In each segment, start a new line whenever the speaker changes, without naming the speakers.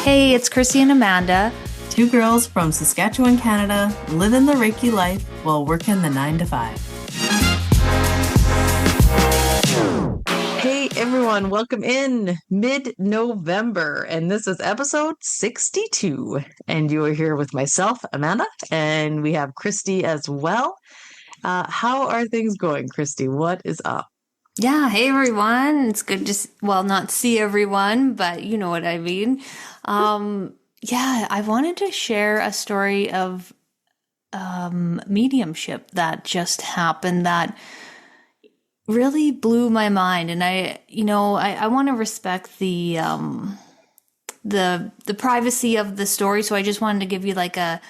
Hey, it's Christy and Amanda.
Two girls from Saskatchewan, Canada, living the Reiki life while working the 9 to 5. Hey everyone, welcome in mid-November, and this is episode 62. And you are here with myself, Amanda, and we have Christy as well. How are things going, Christy? What is up?
Yeah, hey everyone. It's good to, not see everyone, but you know what I mean. I wanted to share a story of mediumship that just happened that really blew my mind. And I want to respect the privacy of the story. So I just wanted to give you like a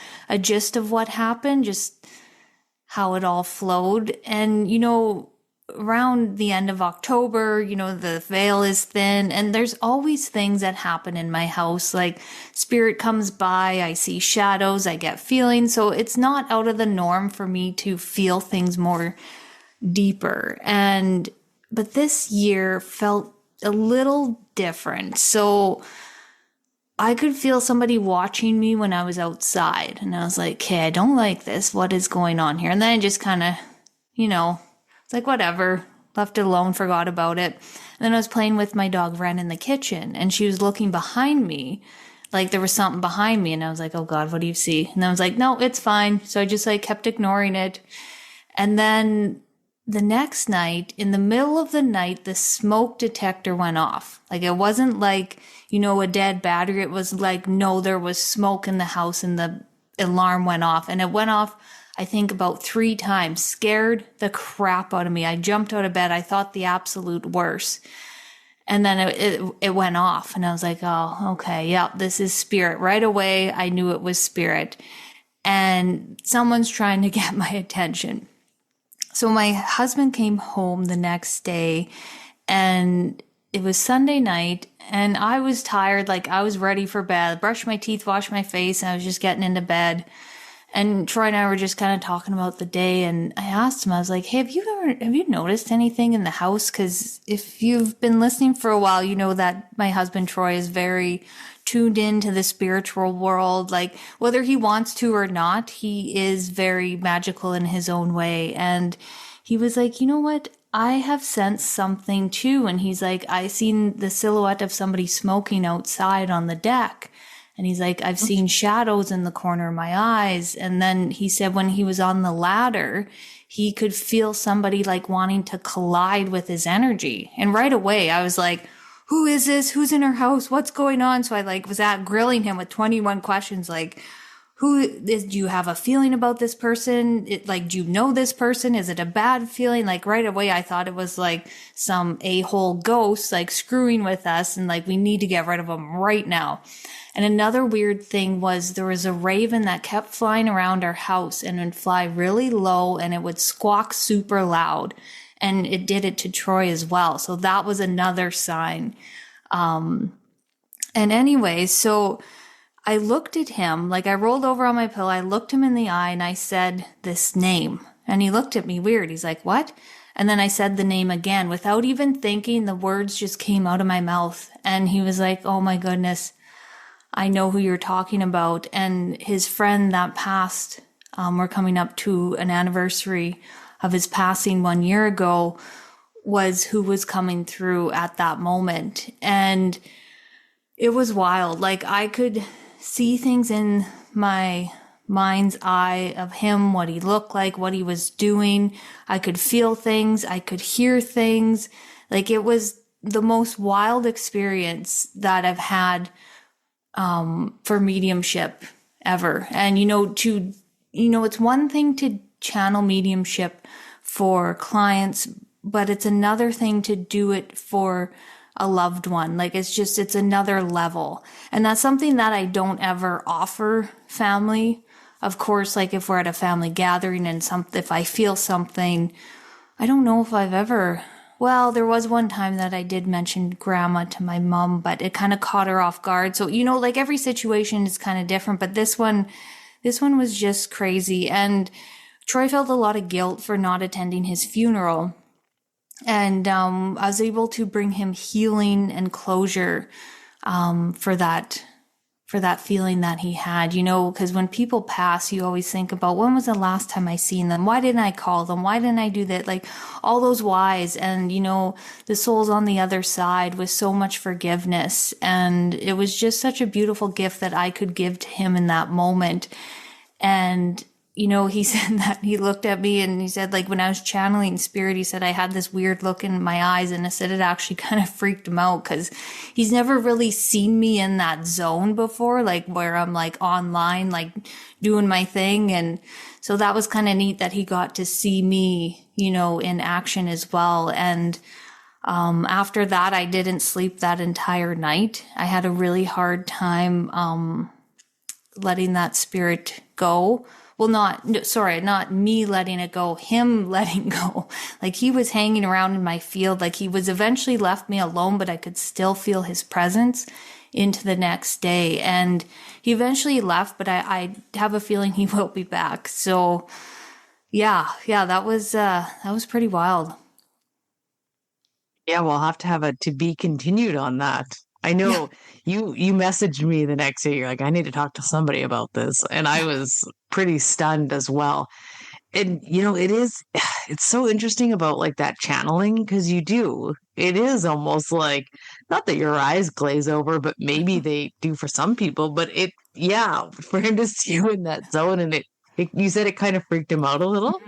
gist of what happened, just how it all flowed. And, around the end of October, the veil is thin and there's always things that happen in my house. Like spirit comes by, I see shadows, I get feelings. So it's not out of the norm for me to feel things more deeper. But this year felt a little different. So I could feel somebody watching me when I was outside and I was like, okay, I don't like this. What is going on here? And then I just kind of, it's like, whatever, left it alone, forgot about it. And then I was playing with my dog Ren in the kitchen and she was looking behind me. Like there was something behind me and I was like, oh God, what do you see? And I was like, no, it's fine. So I just kept ignoring it. And then the next night, in the middle of the night, the smoke detector went off. Like it wasn't like, a dead battery. It was like, no, there was smoke in the house and the alarm went off. And it went off, I think, about 3 times. Scared the crap out of me. I jumped out of bed. I thought the absolute worst. And then it went off. And I was like, oh, okay, yeah, this is spirit. Right away, I knew it was spirit. And someone's trying to get my attention. So my husband came home the next day and it was Sunday night and I was tired. Like I was ready for bed, brushed my teeth, washed my face, and I was just getting into bed. And Troy and I were just kind of talking about the day. And I asked him, I was like, hey, have you noticed anything in the house? Cause if you've been listening for a while, you know that my husband, Troy, is very tuned into the spiritual world. Like whether he wants to or not, he is very magical in his own way. And he was like, you know what? I have sensed something too. And he's like, I seen the silhouette of somebody smoking outside on the deck. And he's like, I've seen shadows in the corner of my eyes. And then he said when he was on the ladder, he could feel somebody like wanting to collide with his energy. And right away I was like, who is this? Who's in her house? What's going on? So I was grilling him with 21 questions. Like, do you have a feeling about this person? Do you know this person? Is it a bad feeling? Like right away, I thought it was like some a-hole ghost, like screwing with us. And we need to get rid of him right now. And another weird thing was there was a raven that kept flying around our house and would fly really low and it would squawk super loud. And it did it to Troy as well. So that was another sign. And anyway, so I looked at him, I rolled over on my pillow, I looked him in the eye and I said this name. And he looked at me weird. He's like, what? And then I said the name again without even thinking. The words just came out of my mouth. And he was like, oh my goodness, I know who you're talking about. And his friend that passed, we're coming up to an anniversary of his passing 1 year ago, was who was coming through at that moment. And it was wild. I could see things in my mind's eye of him, what he looked like, what he was doing. I could feel things. I could hear things. It was the most wild experience that I've had for mediumship ever. And, it's one thing to channel mediumship for clients, but it's another thing to do it for a loved one. It's another level. And that's something that I don't ever offer family. Of course, if we're at a family gathering and if I feel something, I don't know if I've ever, there was one time that I did mention grandma to my mom, but it kind of caught her off guard. So, every situation is kind of different, but this one was just crazy. And Troy felt a lot of guilt for not attending his funeral. And I was able to bring him healing and closure for that for that feeling that he had, because when people pass, you always think about when was the last time I seen them? Why didn't I call them? Why didn't I do that? Like all those whys. And, the souls on the other side with so much forgiveness. And it was just such a beautiful gift that I could give to him in that moment. And he said that he looked at me and he said, like, when I was channeling spirit, he said I had this weird look in my eyes, and I said it actually kind of freaked him out because he's never really seen me in that zone before, like where I'm like online, like doing my thing. And so that was kind of neat that he got to see me, in action as well. And after that, I didn't sleep that entire night. I had a really hard time letting that spirit go. Well, not me letting it go, him letting go. Like he was hanging around in my field. Like he was eventually left me alone, but I could still feel his presence into the next day. And he eventually left, but I have a feeling he will be back. So yeah, that was pretty wild.
Yeah, we'll have a to be continued on that. I know you messaged me the next day. You're like, I need to talk to somebody about this. And I was pretty stunned as well. And it's so interesting about like that channeling because it is almost like not that your eyes glaze over, but maybe they do for some people. But for him to see you in that zone and you said it kind of freaked him out a little.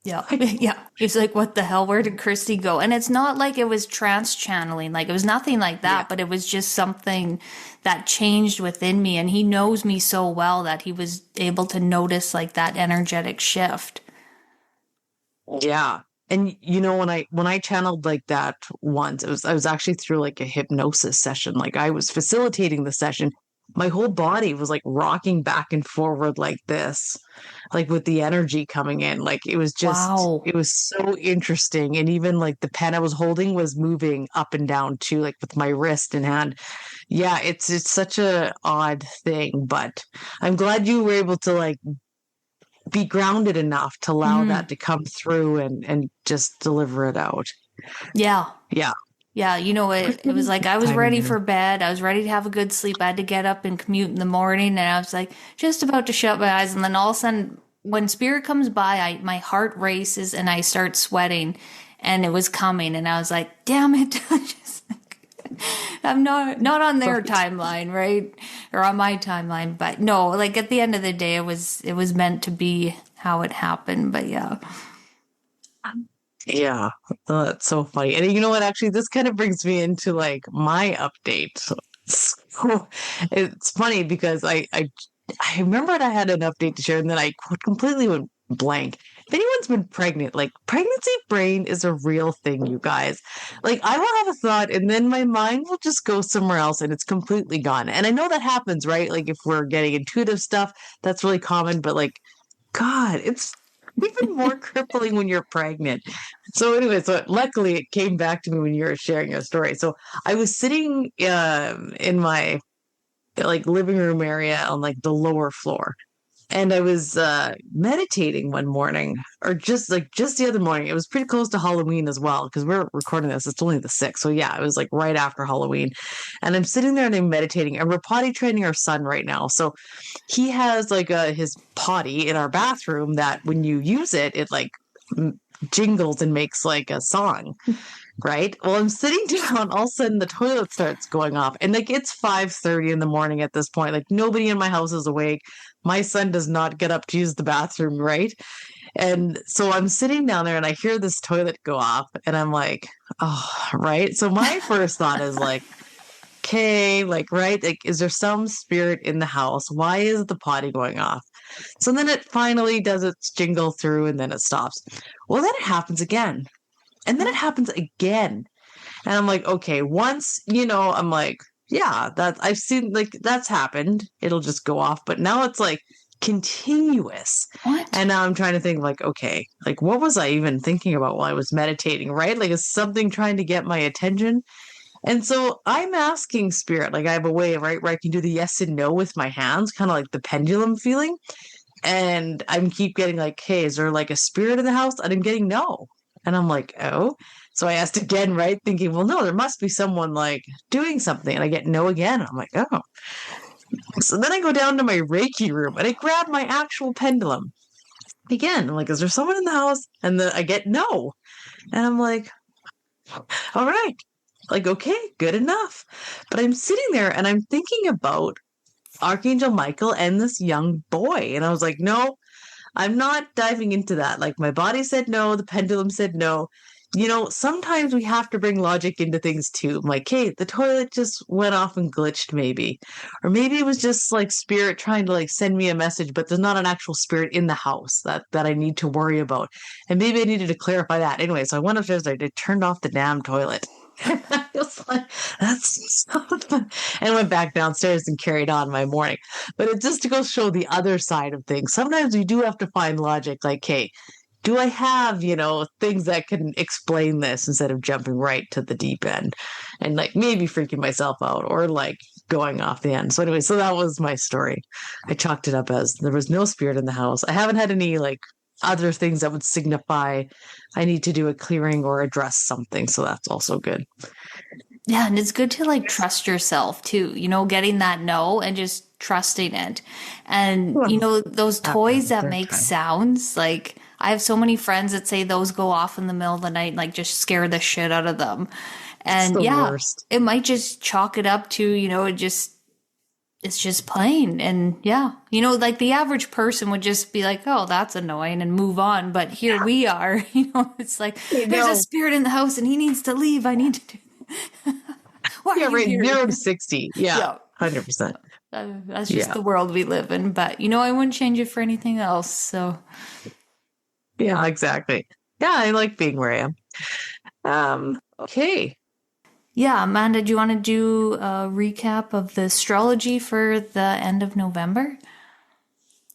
Yeah. Yeah. He's like, what the hell? Where did Christy go? And it's not like it was trance channeling. Like it was nothing like that, but it was just something that changed within me. And he knows me so well that he was able to notice like that energetic shift.
Yeah. And when I channeled like that once, I was actually through like a hypnosis session. Like I was facilitating the session. My whole body was like rocking back and forward like this, like with the energy coming in. Like
Wow.
it was so interesting. And even like the pen I was holding was moving up and down too, like with my wrist and hand. Yeah, it's such a odd thing, but I'm glad you were able to like be grounded enough to allow that to come through and just deliver it out.
Yeah.
Yeah.
Yeah, it was like I was ready for bed. I was ready to have a good sleep. I had to get up and commute in the morning, and I was like just about to shut my eyes. And then all of a sudden, when spirit comes by, my heart races and I start sweating, and it was coming. And I was like, damn it. I'm not on their timeline, right? Or on my timeline. But no, like at the end of the day, it was meant to be how it happened. But yeah.
Yeah, oh, that's so funny. And you know what? Actually, this kind of brings me into like my update. So it's funny because I remembered I had an update to share, and then I completely went blank. If anyone's been pregnant, like pregnancy brain is a real thing, you guys. Like I will have a thought, and then my mind will just go somewhere else, and it's completely gone. And I know that happens, right? Like if we're getting intuitive stuff, that's really common. But like, God, it's even more crippling when you're pregnant. So anyway, so luckily it came back to me when you were sharing your story. So I was sitting in my like living room area on like the lower floor. And I was meditating one morning, or just the other morning. It was pretty close to Halloween as well, because we're recording this. It's only the 6th. So yeah, it was like right after Halloween. And I'm sitting there and I'm meditating, and we're potty training our son right now. So he has like his potty in our bathroom that when you use it, it like jingles and makes like a song. Right. Well, I'm sitting down. All of a sudden, the toilet starts going off, and like it's 5:30 in the morning at this point. Like nobody in my house is awake. My son does not get up to use the bathroom. Right. And so I'm sitting down there, and I hear this toilet go off, and I'm like, oh, right. So my first thought is like, okay, like, right, like, is there some spirit in the house? Why is the potty going off? So then it finally does its jingle through, and then it stops. Well, then it happens again. And then it happens again. And I'm like, okay, once, I'm like, yeah, I've seen like that's happened. It'll just go off. But now it's like continuous.
What?
And now I'm trying to think like, okay, like what was I even thinking about while I was meditating, right? Like is something trying to get my attention? And so I'm asking spirit, like I have a way, right, where I can do the yes and no with my hands, kind of like the pendulum feeling. And I'm keep getting like, hey, is there like a spirit in the house? And I'm getting no. And I'm like, oh. So I asked again, right? Thinking, well, no, there must be someone like doing something. And I get no again. I'm like, oh. So then I go down to my Reiki room and I grab my actual pendulum. Again, I'm like, is there someone in the house? And then I get no. And I'm like, all right. Like, okay, good enough. But I'm sitting there and I'm thinking about Archangel Michael and this young boy. And I was like, no, I'm not diving into that. Like, my body said no, the pendulum said no. Sometimes we have to bring logic into things too. I'm like, hey, the toilet just went off and glitched, maybe. Or maybe it was just like spirit trying to like send me a message, but there's not an actual spirit in the house that I need to worry about. And maybe I needed to clarify that. Anyway, so I went upstairs, I turned off the damn toilet. I was like, that's so fun. And went back downstairs and carried on my morning. But it's just to go show the other side of things. Sometimes we do have to find logic, like, hey, do I have, things that can explain this instead of jumping right to the deep end and like maybe freaking myself out or like going off the end. So anyway, so that was my story. I chalked it up as there was no spirit in the house. I haven't had any like other things that would signify I need to do a clearing or address something. So that's also good.
Yeah, and it's good to like trust yourself too, getting that no and just trusting it. And those toys that make sounds, like I have so many friends that say those go off in the middle of the night, like just scare the shit out of them. And
worst.
it might just chalk it up to, it's just playing. And like the average person would just be like, oh, that's annoying and move on. But here we are, it's like, there's a spirit in the house and he needs to leave. I need to do
Why are you here? 0 to 60. Yeah. 100%.
That's just the world we live in. But, I wouldn't change it for anything else. So.
Yeah, exactly. Yeah, I like being where I am. Okay.
Yeah, Amanda, do you want to do a recap of the astrology for the end of November?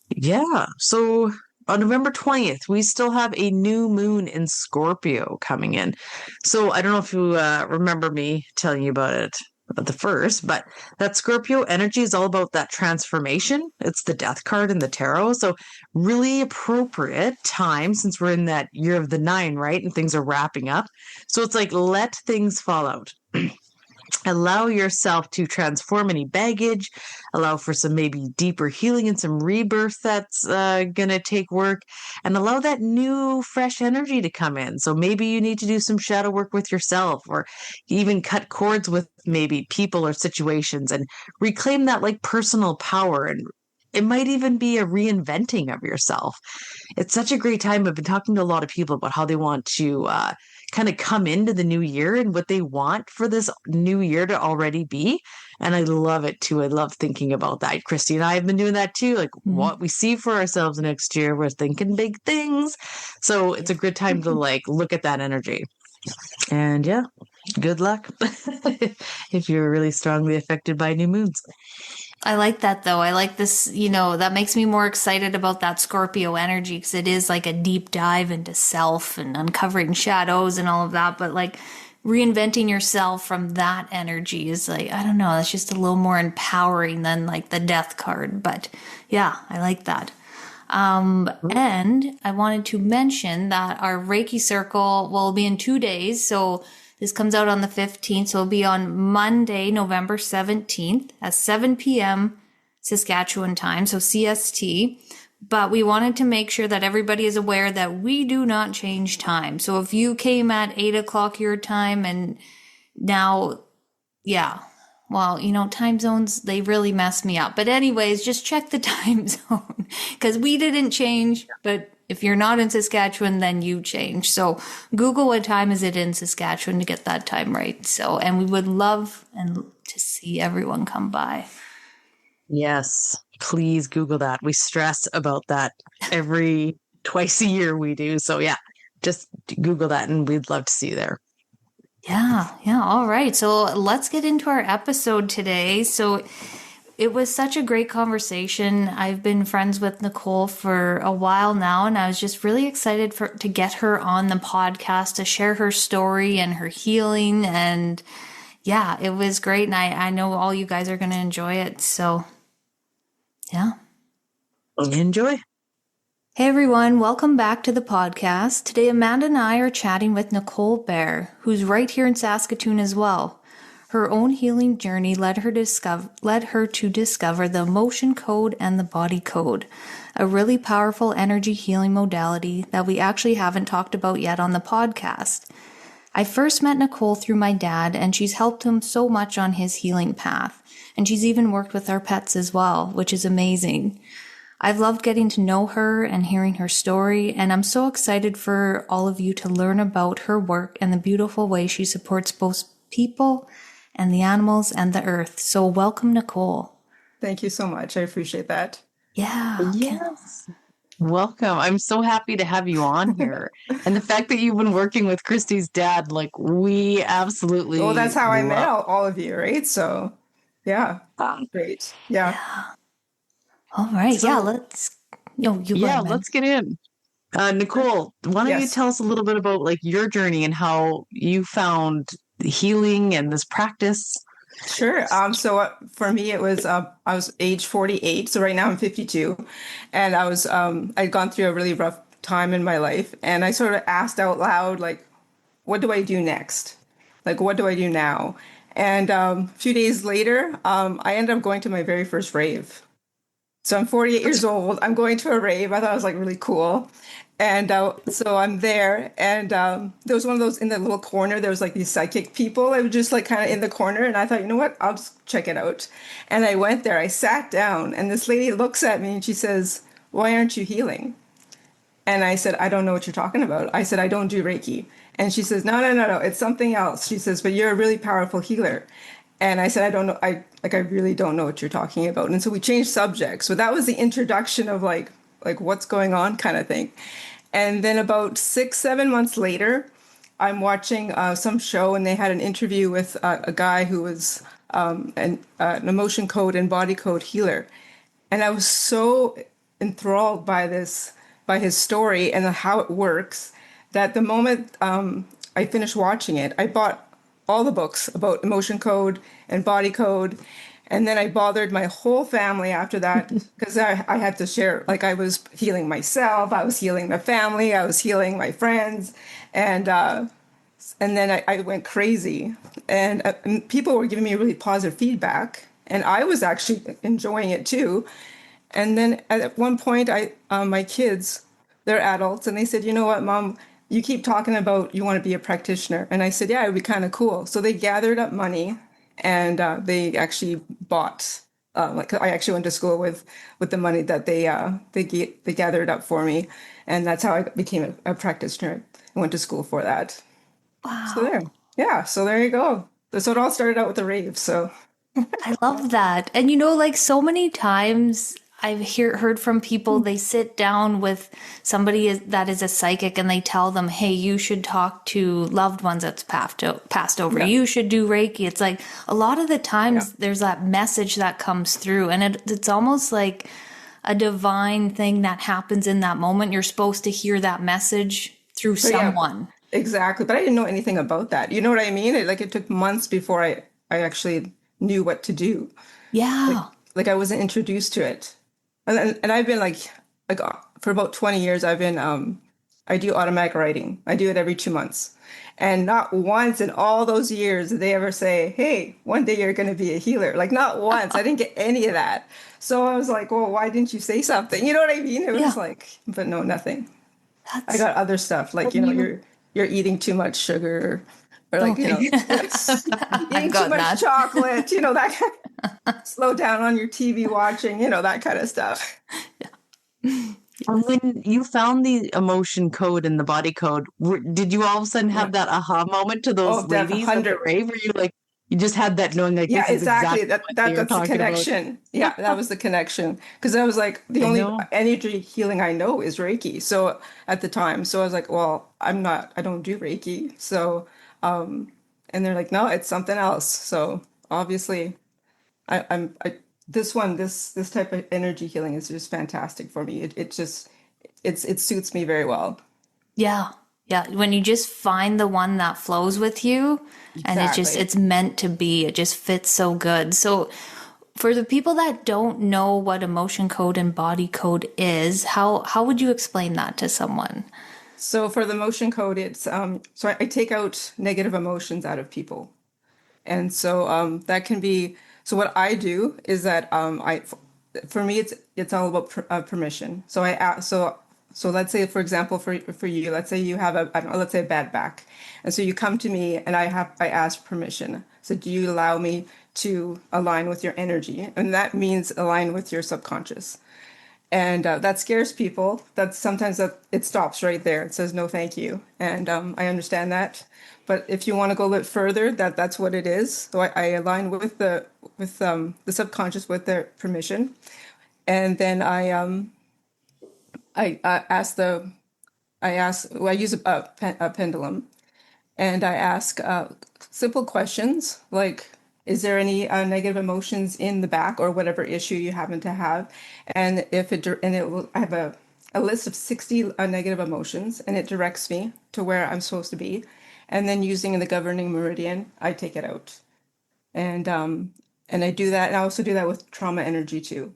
Yeah. So on November 20th, we still have a new moon in Scorpio coming in. So I don't know if you remember me telling you about it at the first, but that Scorpio energy is all about that transformation. It's the death card in the tarot. So really appropriate time since we're in that year of the 9, right? And things are wrapping up. So it's like, let things fall out. Allow yourself to transform any baggage, allow for some maybe deeper healing and some rebirth that's going to take work, and allow that new, fresh energy to come in. So maybe you need to do some shadow work with yourself or even cut cords with maybe people or situations and reclaim that like personal power. And it might even be a reinventing of yourself. It's such a great time. I've been talking to a lot of people about how they want to kind of come into the new year and what they want for this new year to already be. And I love it too. I love thinking about that. Christy and I have been doing that too. Like what we see for ourselves next year, we're thinking big things. So it's a good time to like look at that energy. And yeah, good luck if you're really strongly affected by new moons.
I like that though. I like this, that makes me more excited about that Scorpio energy because it is like a deep dive into self and uncovering shadows and all of that. But like reinventing yourself from that energy is like, I don't know, that's just a little more empowering than like the death card. But yeah, I like that. And I wanted to mention that our Reiki circle will be in 2 days. So this comes out on the 15th, so it'll be on Monday, November 17th at 7 p.m. Saskatchewan time, so CST. But we wanted to make sure that everybody is aware that we do not change time. So if you came at 8 o'clock your time and now, time zones, they really mess me up. But anyways, just check the time zone because we didn't change, but if you're not in Saskatchewan, then you change. So Google what time is it in Saskatchewan to get that time right. So, and we would love to see everyone come by.
Yes, please Google that. We stress about that twice a year we do. So yeah, just Google that and we'd love to see you there.
Yeah. All right. So let's get into our episode today. So it was such a great conversation. I've been friends with Nicole for a while now, and I was just really excited to get her on the podcast to share her story and her healing. And yeah, it was great. And I know all you guys are going to enjoy it. So yeah.
Enjoy.
Hey everyone, welcome back to the podcast. Today Amanda and I are chatting with Nicole Bear, who's right here in Saskatoon as well. Her own healing journey led her to discover the emotion code and the body code, a really powerful energy healing modality that we actually haven't talked about yet on the podcast. I first met Nicole through my dad, and she's helped him so much on his healing path. And she's even worked with our pets as well, which is amazing. I've loved getting to know her and hearing her story, and I'm so excited for all of you to learn about her work and the beautiful way she supports both people and the animals and the earth. So welcome, Nicole.
Thank you so much. I appreciate that.
Yeah.
Yes. Welcome. I'm so happy to have you on here. And the fact that you've been working with Christy's dad, like we absolutely
Well, that's how I met
love.
all of you, right? So, yeah, great. Yeah.
All right.
So-
yeah, let's you go
Yeah,
ahead, man.
let's get in. Nicole, why don't you
Yes.
tell us a little bit about like your journey and how you found healing and this practice?
Sure. For me, it was I was age 48, so right now I'm 52, and I'd gone through a really rough time in my life, and I sort of asked out loud, like, what do I do next? Like, what do I do now? And a few days later, I ended up going to my very first rave. So I'm 48 years old. I'm going to a rave. I thought it was like really cool. And so I'm there, and there was one of those in the little corner. There was like these psychic people. I was just like kind of in the corner, and I thought, you know what? I'll just check it out. And I went there. I sat down, and this lady looks at me and she says, "Why aren't you healing?" And I said, "I don't know what you're talking about." I said, "I don't do Reiki." And she says, "No, no, no, no. It's something else." She says, "But you're a really powerful healer." And I said, "I don't know. I really don't know what you're talking about." And so we changed subjects. So that was the introduction of like what's going on kind of thing. And then about 6, 7 months later, I'm watching some show, and they had an interview with a guy who was an emotion code and body code healer. And I was so enthralled by by his story and how it works, that the moment I finished watching it, I bought all the books about emotion code and body code. And then I bothered my whole family after that, because I had to share, like I was healing myself, I was healing my family, I was healing my friends. And then I went crazy, and people were giving me really positive feedback, and I was actually enjoying it too. And then at one point, my kids, they're adults, and they said, "You know what, Mom, you keep talking about you want to be a practitioner." And I said, "Yeah, it would be kind of cool." So they gathered up money, and they actually bought. Like I actually went to school with the money that they gathered up for me, and that's how I became a practitioner. I went to school for that. So
Wow.
yeah, so there you go. So it all started out with a rave. So
I love that. And like so many times heard from people, they sit down with somebody that is a psychic and they tell them, hey, you should talk to loved ones that's passed over.
Yeah.
You should do Reiki. It's like a lot of the times there's that message that comes through, and it's almost like a divine thing that happens in that moment. You're supposed to hear that message through
So, yeah,
someone.
exactly. But I didn't know anything about that. You know what I mean? It took months before I actually knew what to do.
Yeah.
Like I wasn't introduced to it. And I've been for about 20 years, I do automatic writing. I do it every 2 months. And not once in all those years did they ever say, "Hey, one day you're going to be a healer." Like not once. I didn't get any of that. So I was like, well, why didn't you say something? You know what I mean? It was
Yeah.
like, but no, nothing. I
That's
got other stuff like, you're eating too much sugar, or like,
okay.
eating
I've
too
got
much
that.
chocolate, that slow down on your TV watching, that kind of stuff.
And when you found the emotion code and the body code, did you all of a sudden
Yeah.
have that aha moment to those
Oh,
ladies at the
100.
rave? Were you like, you just had that knowing like
Yeah,
this is
exactly.
exactly what they were
That's the
talking about?
connection. Yeah, that was the connection. Because I was like, the
I
only
know.
energy healing I know is Reiki. So at the time, so I was like, well, I don't do Reiki. So, and they're like, no, it's something else. So obviously, this type of energy healing is just fantastic for me. It suits me very well.
Yeah. Yeah. When you just find the one that flows with you and
Exactly.
it's meant to be, it just fits so good. So for the people that don't know what emotion code and body code is, how would you explain that to someone?
So for the emotion code, it's so I take out negative emotions out of people. And so that can be, so what I do is that for me, it's all about permission. So so let's say, for example, for you, let's say you have I don't know, let's say a bad back. And so you come to me and I ask permission. So do you allow me to align with your energy? And that means align with your subconscious. And that scares people. That's sometimes that it stops right there. It says no, thank you, and I understand that. But if you want to go a little further, that's what it is. So I align with the subconscious with their permission, and then I ask well, I use a pendulum, and I ask simple questions like, is there any negative emotions in the back or whatever issue you happen to have? And I have a list of 60 negative emotions, and it directs me to where I'm supposed to be. And then using the governing meridian, I take it out. And I do that. And I also do that with trauma energy too.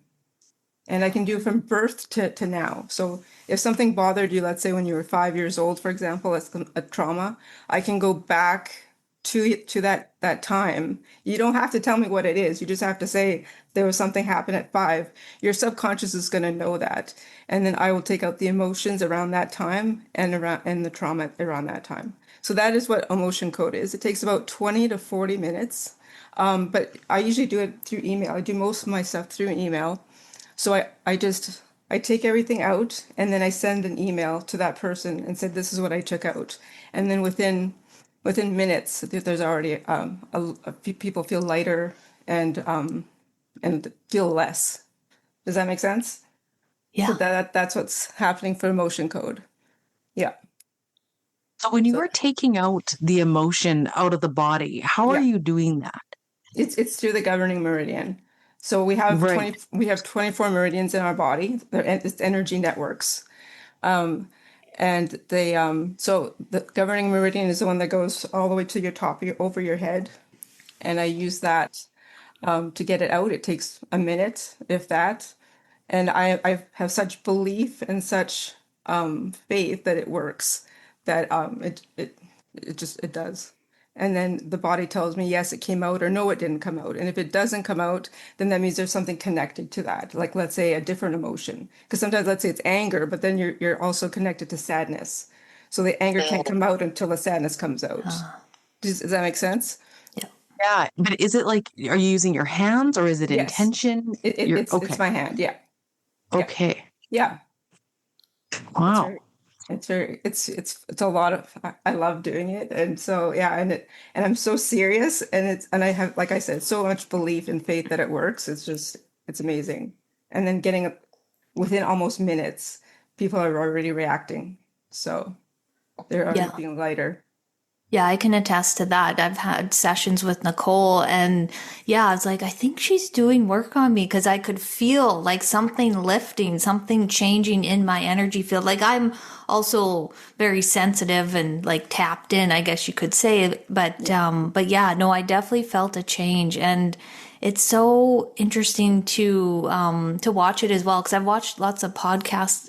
And I can do from birth to now. So if something bothered you, let's say when you were 5 years old, for example, as a trauma, I can go back to that time. You don't have to tell me what it is. You just have to say there was something happened at 5. Your subconscious is going to know that. And then I will take out the emotions around that time and the trauma around that time. So that is what emotion code is. It takes about 20 to 40 minutes. But I usually do it through email. I do most of my stuff through email. So I take everything out and then I send an email to that person and said, this is what I took out. And then within minutes, there's already people feel lighter and feel less. Does that make sense? So
Yeah.
that's what's happening for emotion code. Yeah.
So when you
So
are taking out the emotion out of the body, how are
yeah,
you doing that?
it's through the governing meridian. So
Right.
we have 24 meridians in our body. It's energy networks. And so the governing meridian is the one that goes all the way to your top, over your head. And I use that to get it out. It takes a minute, if that. And I have such belief and such faith that it works, that it does. And then the body tells me, yes, it came out, or no, it didn't come out. And if it doesn't come out, then that means there's something connected to that. Like, let's say a different emotion. Because sometimes, let's say it's anger, but then you're also connected to sadness. So the anger can't come out until the sadness comes out. Does that make sense?
Yeah.
Yeah. But is it like, are you using your hands or is it
Yes.
intention? You're
It's
okay.
my hand. Yeah. Yeah.
Okay.
Yeah. It's
Wow.
very, it's a lot of, I love doing it. And so, yeah, and I'm so serious, and I have, like I said, so much belief and faith that it works. It's amazing. And then within almost minutes, people are already reacting. So they're already
Yeah.
feeling lighter.
Yeah, I can attest to that. I've had sessions with Nicole, and yeah, it's like, I think she's doing work on me because I could feel like something lifting, something changing in my energy field. Like, I'm also very sensitive and like tapped in, I guess you could say. But yeah, no, I definitely felt a change, and it's so interesting to watch it as well, because I've watched lots of podcasts.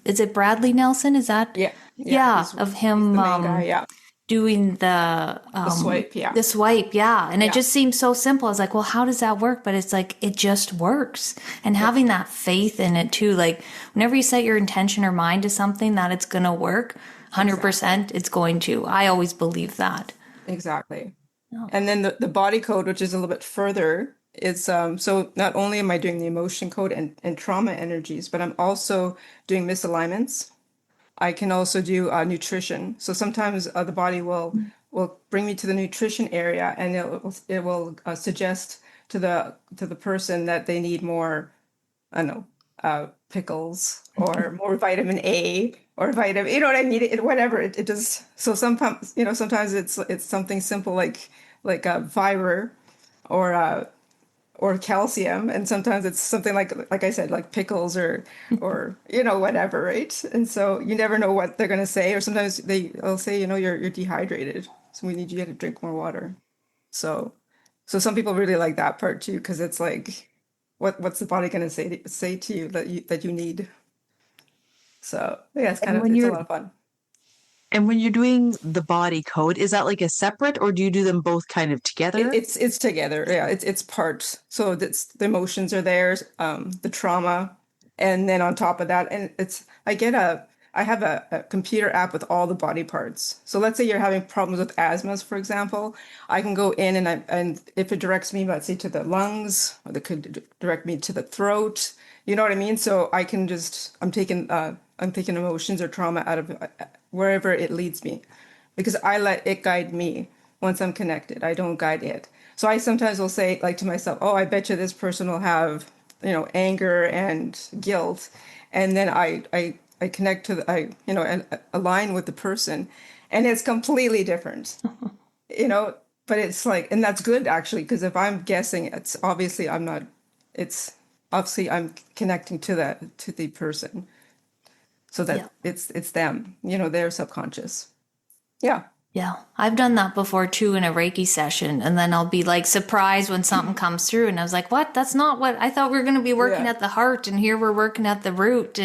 Is it Bradley Nelson? Is that?
Yeah. Yeah.
Yeah, of
He's the
him
main guy. Yeah.
doing
The swipe. Yeah.
the swipe, yeah. And it
Yeah.
just seems so simple. I was like, well, how does that work? But it's like, it just works. And
Yeah.
having that faith in it too, like whenever you set your intention or mind to something that it's going to work, 100% it's going to. I always believe that.
Exactly.
Oh.
And then the body code, which is a little bit further, is so not only am I doing the emotion code and trauma energies, but I'm also doing misalignments. I can also do nutrition. So sometimes the body will bring me to the nutrition area, and it will suggest to the person that they need more, I don't know, pickles or more vitamin A or vitamin, you know what I mean? Whatever it does. So sometimes, sometimes it's something simple like fiber or or calcium, and sometimes it's something like I said, like pickles or whatever, right? And so you never know what they're going to say, or sometimes they'll say, you're dehydrated, so we need you to drink more water. So some people really like that part too, because it's like what's the body going to say to you that you need. So yeah,
And
it's a lot of fun.
when you're doing the body code, is that like a separate, or do you do them both kind of together?
It's together. Yeah, it's parts. So that's the emotions are there, the trauma, and then on top of that, and I have a computer app with all the body parts. So let's say you're having problems with asthmas, for example, I can go in and if it directs me, let's say to the lungs, or it could direct me to the throat. You know what I mean? So I can just I'm taking emotions or trauma out of wherever it leads me, because I let it guide me. Once I'm connected, I don't guide it. So I sometimes will say, like, to myself, oh, I bet you this person will have, anger and guilt. And then I connect to and align with the person. And it's completely different, but it's like, and that's good actually, because if I'm guessing, it's obviously I'm connecting to the person, so
Yeah.
that it's them, their subconscious. Yeah.
Yeah, I've done that before too in a Reiki session. And then I'll be like surprised when something comes through. And I was like, what? That's not what I thought we were going to be working
Yeah.
at the heart. And here we're working at the root.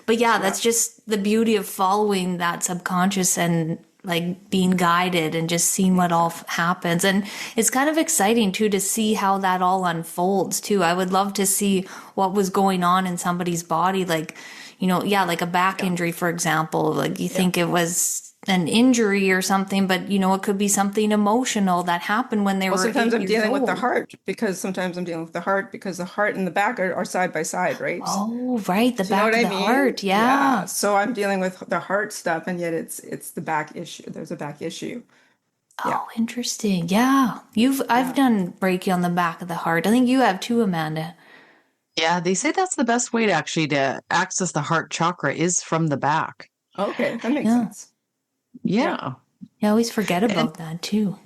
But yeah, that's just the beauty of following that subconscious and like being guided and just seeing what all happens. And it's kind of exciting too to see how that all unfolds too. I would love to see what was going on in somebody's body. Like, like a back injury, for example, like you think it was an injury or something, but it could be something emotional that happened when they
Well,
were
sometimes
8
I'm
years
dealing with the
old.
heart, because the heart and the back are side by side, right?
Oh, right, the
Do you know
back
what
of
I
the
mean?
heart.
Yeah.
Yeah.
So I'm dealing with the heart stuff, and yet it's the back issue. There's a back issue. Yeah.
Oh, interesting. Yeah. I've
Yeah.
done Reiki on the back of the heart. I think you have too, Amanda.
Yeah, they say that's the best way to access the heart chakra is from the back.
Okay, that makes
Yeah.
sense. Yeah.
Yeah.
I always forget
And
about that too.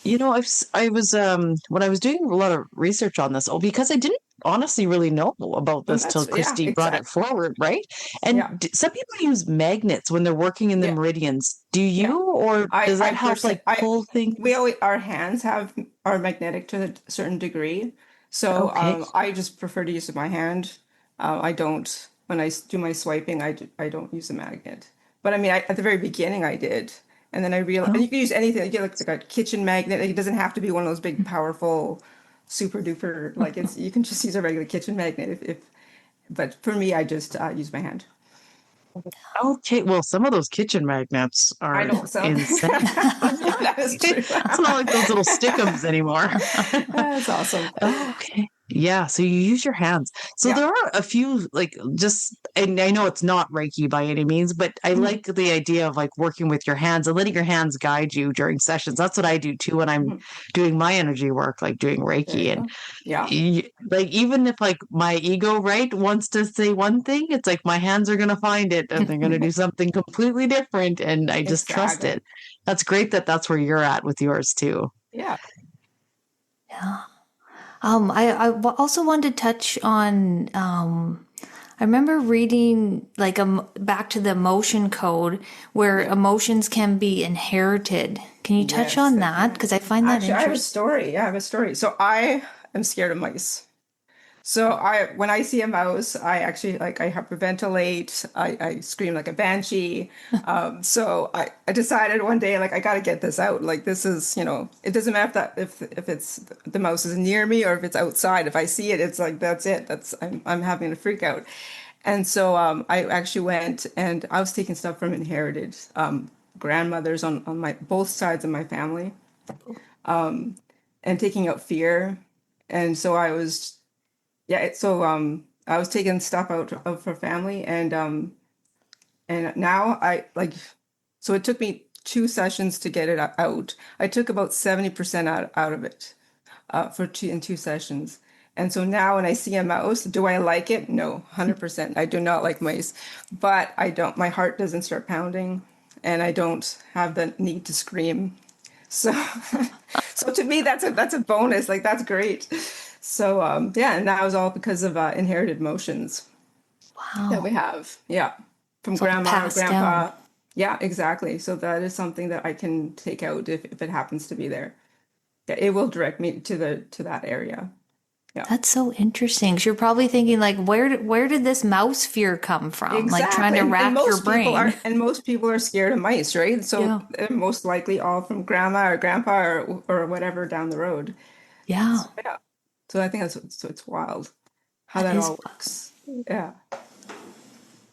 I was when I was doing a lot of research on this, because I didn't honestly really know about
And
this till
that's, yeah,
Christy brought it
exactly.
forward, right?
Yeah.
And some people use magnets when they're working in the
Yeah.
meridians. Do
Yeah.
you, or does that
I
help
personally,
like pull
we
things?
always, our hands are magnetic to a certain degree. So
Okay.
I just prefer to use my hand. I don't, when I do my swiping, I don't use a magnet. But I mean, at the very beginning I did. And then I realized, and
Oh,
you can use anything. You get like a kitchen magnet. It doesn't have to be one of those big, powerful, super duper, like you can just use a regular kitchen magnet but for me, I just use my hand.
okay. Well, some of those kitchen magnets
I
are
know. So
insane.
that is true.
It's not like those little stickums anymore.
That's awesome.
Oh, okay. Yeah, so you use your hands. So
Yeah.
there are a few and I know it's not Reiki by any means, but I
Mhm.
like the idea of like working with your hands and letting your hands guide you during sessions. That's what I do too when I'm
Mhm.
doing my energy work, like doing
There
Reiki.
you
And
go. Yeah,
like even if like my ego, right, wants to say one thing, it's like my hands are gonna find it and they're gonna do something completely different, and I just trust
exactly.
it. That's great that that's where you're at with yours too.
Yeah.
Yeah. Also wanted to touch on, I remember reading like back to the emotion code where
Yeah.
emotions can be inherited. Can you touch
Yes,
on
they
that?
can.
Because I find that
Actually, I have a
interesting.
story. Yeah, I have a story. So I am scared of mice. So when I see a mouse, I actually I hyperventilate. I scream like a banshee. So I decided one day like I got to get this out. Like this is it doesn't matter if it's the mouse is near me or if it's outside. If I see it, it's like that's it. I'm having a freak out. And so I actually went and I was taking stuff from inherited grandmothers on my both sides of my family, and taking out fear. And so I was I was taking stuff out of her family, and now so it took me 2 sessions to get it out. I took about 70% out of it for two sessions. And so now when I see a mouse, do I like it? No, 100%. I do not like mice, but I don't, my heart doesn't start pounding and I don't have the need to scream. So, so to me, that's a bonus. Like that's great. So, yeah, and that was all because of inherited emotions that we
Wow.
have. Yeah, from
It's all
grandma or
passed down.
grandpa. Yeah, exactly. So that is something that I can take out if it happens to be there. Yeah, it will direct me to that area. Yeah.
That's so interesting. 'Cause you're probably thinking like, where did this mouse fear come from? Like trying
Exactly.
to
And
rack your
most people
brain.
are scared of mice, right? So
Yeah.
they're most likely all from grandma or grandpa or whatever down the road.
Yeah.
So, yeah. So I think so it's wild how
That
that
is
all
wild.
works. Yeah.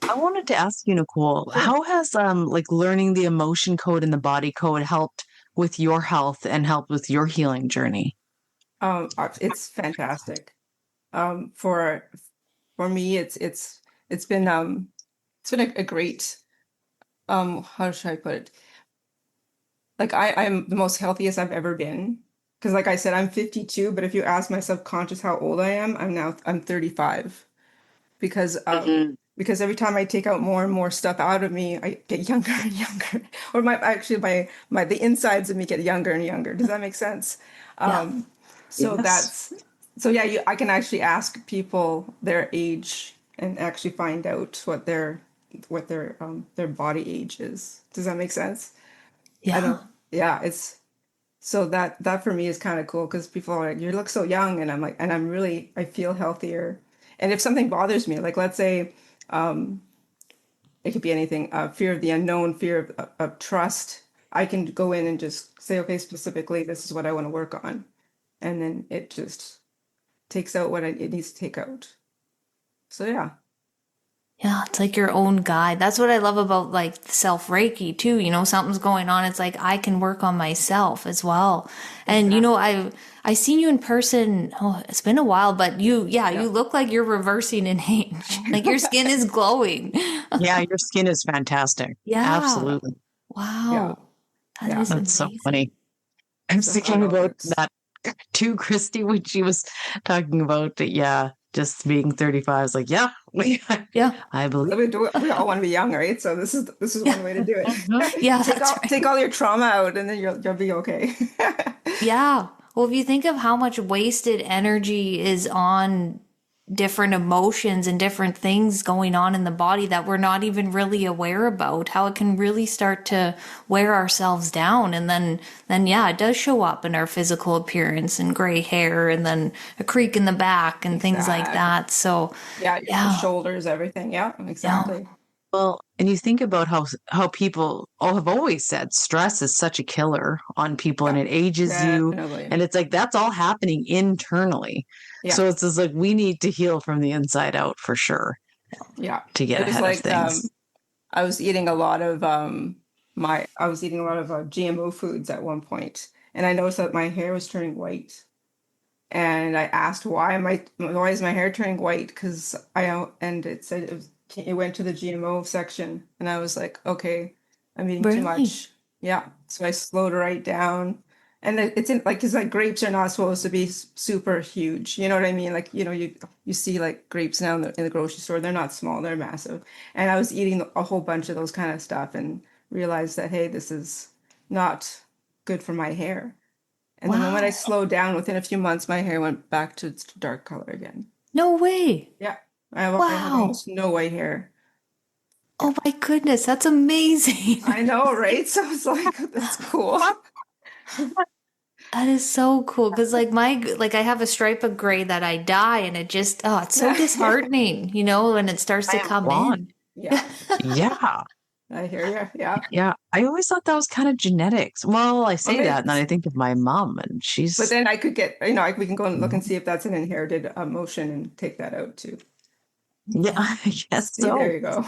I wanted to ask you, Nicole,
Sure.
how has like learning the emotion code and the body code helped with your health and helped with your healing journey?
It's fantastic. For me, it's been a great how should I put it? Like I'm the most healthiest I've ever been. Because like I said, I'm 52, but if you ask my subconscious how old I am, I'm 35. Because
Hmm.
because every time I take out more and more stuff out of me, I get younger and younger. Or my the insides of me get younger and younger. Does that make sense?
Yeah.
Um, so
Yes.
that's so yeah, I can actually ask people their age and actually find out what their body age is. Does that make sense? I
Yeah.
don't. Yeah, it's so that for me is kind of cool because people are like, you look so young, and I'm like, and I feel healthier. And if something bothers me, like let's say it could be anything, fear of the unknown, fear of trust, I can go in and just say, okay, specifically, this is what I want to work on, and then it just takes out what it needs to take out. So yeah,
Yeah, it's like your own guide. That's what I love about like self Reiki too. You know, something's going on. It's like I can work on myself as well. And you know,
exactly.
I seen you in person. Oh, it's been a while, but yeah,
Yeah,
you look like you're reversing an age. Like your skin is glowing.
Yeah, your skin is fantastic.
Yeah.
Absolutely.
yeah,
Wow. That
yeah.
is
That's so
amazing.
funny. I was
So how it
thinking
all
about
works.
that too, Christy, when she was talking about, yeah, just being 35. I was like, yeah,
Yeah.
I believe.
We all want to be young, right? So this is one way to do
Mhm.
it.
Yeah, that's
Take
right.
all your trauma out, and then you'll be okay.
Yeah. Well, if you think of how much wasted energy is on different emotions and different things going on in the body that we're not even really aware about, how it can really start to wear ourselves down. And then yeah, it does show up in our physical appearance and gray hair and then a creak in the back and things like
Exactly.
that. So
Yeah, your
yeah,
shoulders, everything. Yeah,
yeah,
exactly.
Well, and you think about how people all have always said stress is such a killer on people and
Yeah,
it ages you.
definitely.
And it's like that's all happening internally.
Yeah,
So it's just like we need to heal from the inside out for sure
yeah.
to get
It was
ahead of
like
things.
I was eating a lot of I was eating a lot of GMO foods at one point, and I noticed that my hair was turning white. And I asked why is my hair turning white? Because and it said it went to the GMO section, and I was like, okay, I'm eating too
really.
much. Yeah, so I slowed right down, and it's in like because like grapes are not supposed to be super huge. You know what I mean? Like you see like grapes now in the grocery store, they're not small, they're massive. And I was eating a whole bunch of those kind of stuff, and realized that hey, this is not good for my hair. And the moment I
Wow.
slowed down, within a few months, my hair went back to its dark color again.
No way.
Yeah, I have
Wow.
almost no white hair. Yeah,
Oh my goodness, that's amazing.
I know, right? So it's like that's cool.
That is so cool because like I have a stripe of gray that I dye and it just it's so disheartening, you know, when it starts
I
to
am
come
blonde.
in.
Yeah,
Yeah.
I hear you. Yeah,
Yeah. I always thought that was kind of genetics. Well, I
well,
say that
maybe,
and then I think of my mom and
but
she's
then I could get we can go and look and see if that's an inherited emotion and take that out too.
yeah,
Yeah.
I guess
See, there
so.
you go.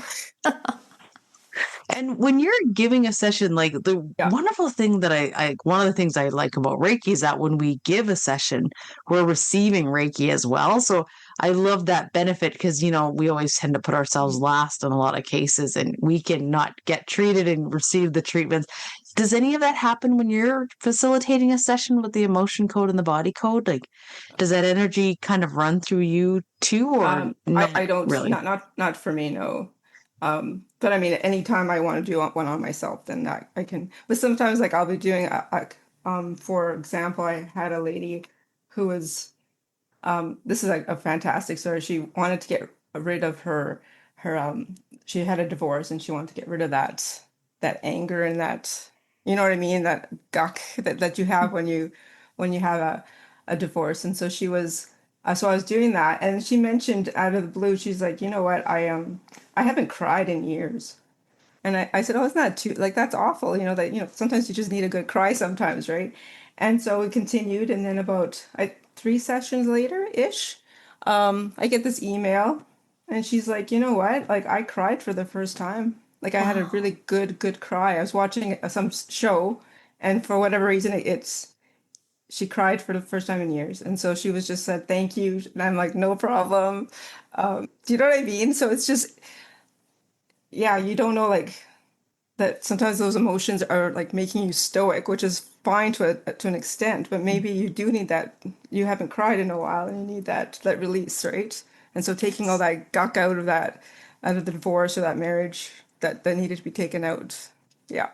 And when you're giving a session, like the
Yeah,
wonderful thing that one of the things I like about Reiki is that when we give a session, we're receiving Reiki as well. So I love that benefit because, we always tend to put ourselves last in a lot of cases and we can not get treated and receive the treatments. Does any of that happen when you're facilitating a session with the emotion code and the body code? Like, does that energy kind of run through you too, or not
I don't
really?
not for me, no. But I mean, anytime I want to do one on myself, then that I can. But sometimes, like I'll be doing for example, I had a lady who was this is like a fantastic story. She wanted to get rid of her she had a divorce and she wanted to get rid of that anger and that you know what I mean, that guck that you have when you have a divorce. And so she was So I was doing that, and she mentioned out of the blue, she's like, you know what, I haven't cried in years. And I said, oh, it's not too, like, that's awful. That, sometimes you just need a good cry sometimes, right? And so we continued. And then about 3 sessions later-ish, I get this email and she's like, you know what? Like, I cried for the first time. Like, I had a
Wow.
really good cry. I was watching some show, and for whatever reason, she cried for the first time in years. And so she was just said, thank you. And I'm like, no problem. Do you know what I mean? So it's just, yeah, you don't know, like, that sometimes those emotions are like making you stoic, which is fine to an extent, but maybe you do need that. You haven't cried in a while, and you need that release, right? And so taking all
Yes.
that guck out of the divorce or that marriage that needed to be taken out, yeah,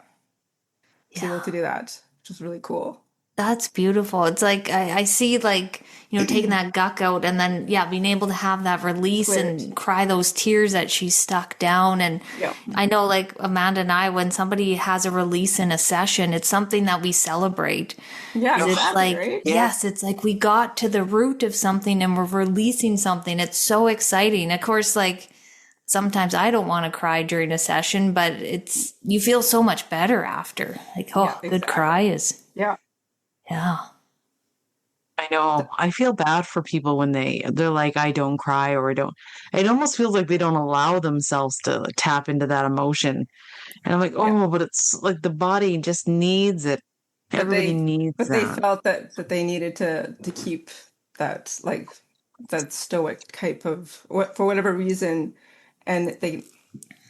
was able
Yeah.
to do that, which is really cool.
That's beautiful. It's like I see like, taking that guck out and then yeah, being able to have that release
Clear it.
and cry those tears that she stuck down. And
Yeah.
I know like Amanda and I, when somebody has a release in a session, it's something that we celebrate.
Yeah,
'Cause it's
exactly,
like,
right?
Yeah.
yes, it's like we got to the root of something and we're releasing something. It's so exciting. Of course, like sometimes I don't want to cry during a session, but you feel so much better after. Like,
Yeah,
oh, good cry
exactly.
is,
Yeah.
yeah.
I know. I feel bad for people when they're like, I don't cry or I don't. It almost feels like they don't allow themselves to tap into that emotion. And I'm like,
Yeah.
oh, but it's like the body just needs it.
but
Everybody
they
needs
but they
that.
felt that they needed to keep that, like, that stoic type of what, for whatever reason, and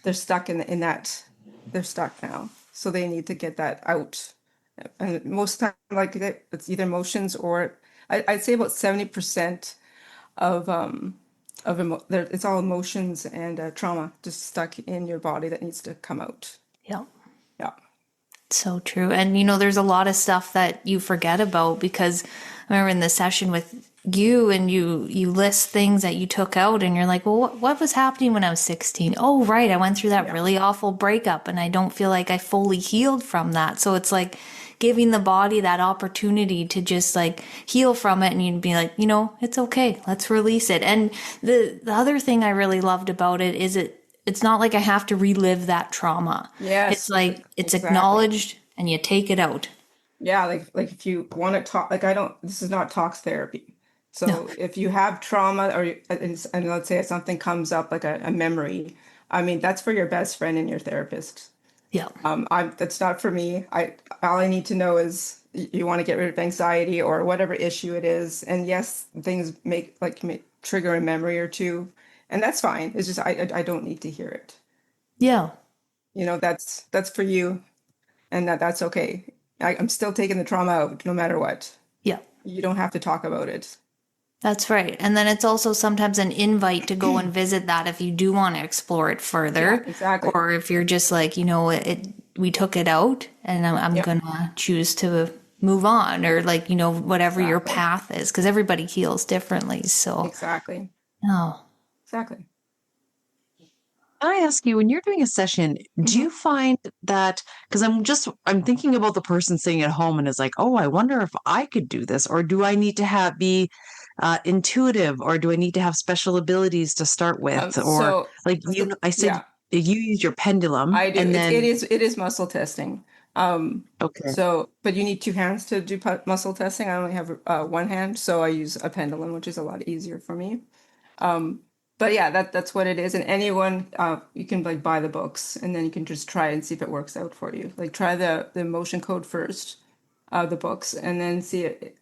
they're stuck in that, they're stuck now, so they need to get that out. And most time, like, it's either emotions or I'd say about 70% of it's all emotions and trauma just stuck in your body that needs to come out.
Yeah.
Yeah.
So true. And there's a lot of stuff that you forget about because I remember in the session with you and you list things that you took out and you're like, well, what was happening when I was 16? Oh, right. I went through that
Yeah.
really awful breakup and I don't feel like I fully healed from that. So it's like giving the body that opportunity to just like heal from it and you'd be like, it's okay. Let's release it. And the other thing I really loved about it is it's not like I have to relive that trauma. It's
Yes,
like it's
exactly.
acknowledged and you take it out.
Yeah, like if you want to talk, like, I don't, this is not talks therapy.
No.
So if you have trauma and let's say something comes up like a memory, I mean, that's for your best friend and your therapist.
Yeah.
That's not for me. All I need to know is you want to get rid of anxiety or whatever issue it is. And yes, things may trigger a memory or two, and that's fine. It's just I don't need to hear it.
Yeah.
That's for you, and that's okay. I'm still taking the trauma out no matter what.
Yeah.
You don't have to talk about it.
That's right. And then it's also sometimes an invite to go and visit that if you do want to explore it
Yeah,
further.
exactly.
Or if you're just like, we took it out and I'm
Yep,
going to choose to move on or like, whatever your
exactly.
path is, because everybody heals differently. So,
Exactly.
no.
Exactly.
Can I ask you, when you're doing a session, do
Hmm.
you find that, because I'm thinking about the person sitting at home and is like, oh, I wonder if I could do this, or do I need to be intuitive, or do I need to have special abilities to start with, or
So,
like I said,
yeah,
you use your pendulum
I do.
and then,
It is muscle testing.
okay,
But you need two hands to do muscle testing. I only have one hand, so I use a pendulum, which is a lot easier for me. But yeah, that's what it is. And anyone, you can like buy the books, and then you can just try and see if it works out for you. Like, try the motion code first, the books, and then see it.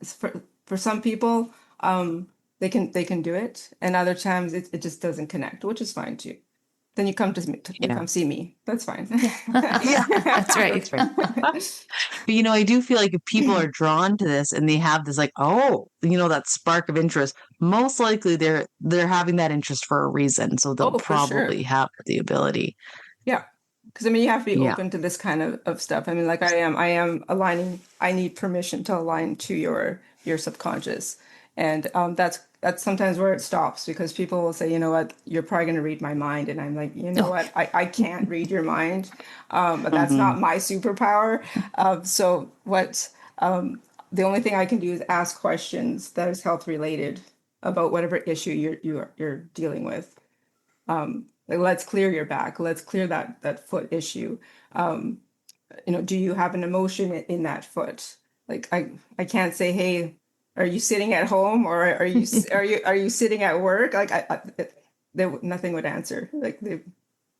For some people, they can do it, and other times it just doesn't connect, which is fine too. Then you
yeah,
come see me. That's fine.
Yeah.
yeah,
That's right.
that's right. But I do feel like if people are drawn to this and they have this like, oh, that spark of interest, most likely they're having that interest for a reason. So they'll
Oh, for sure.
probably have the ability.
Yeah. Because I mean, you have to be
Yeah.
open to this kind of stuff. I mean, like, I am aligning. I need permission to align to your subconscious, and that's sometimes where it stops, because people will say, you know what, you're probably going to read my mind, and I'm like, you know
Oh,
what, I can't read your mind, but that's
Hmm.
not my superpower. So what the only thing I can do is ask questions that is health related, about whatever issue you're dealing with. Like, let's clear your back. Let's clear that foot issue. Do you have an emotion in that foot? Like, I can't say, hey, are you sitting at home, or are you sitting at work? Like, nothing would answer. Like,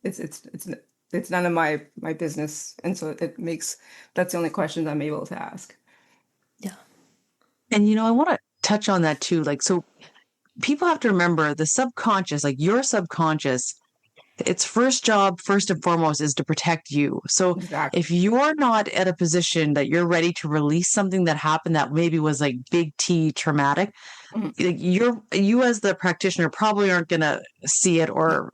it's none of my business, and so that's the only questions I'm able to ask.
Yeah.
And I want to touch on that too. Like, so people have to remember the subconscious, like your subconscious, its first job, first and foremost, is to protect you. So
Exactly.
if you're not at a position that you're ready to release something that happened that maybe was like big T traumatic,
Mhm.
like you as the practitioner probably aren't going to see it or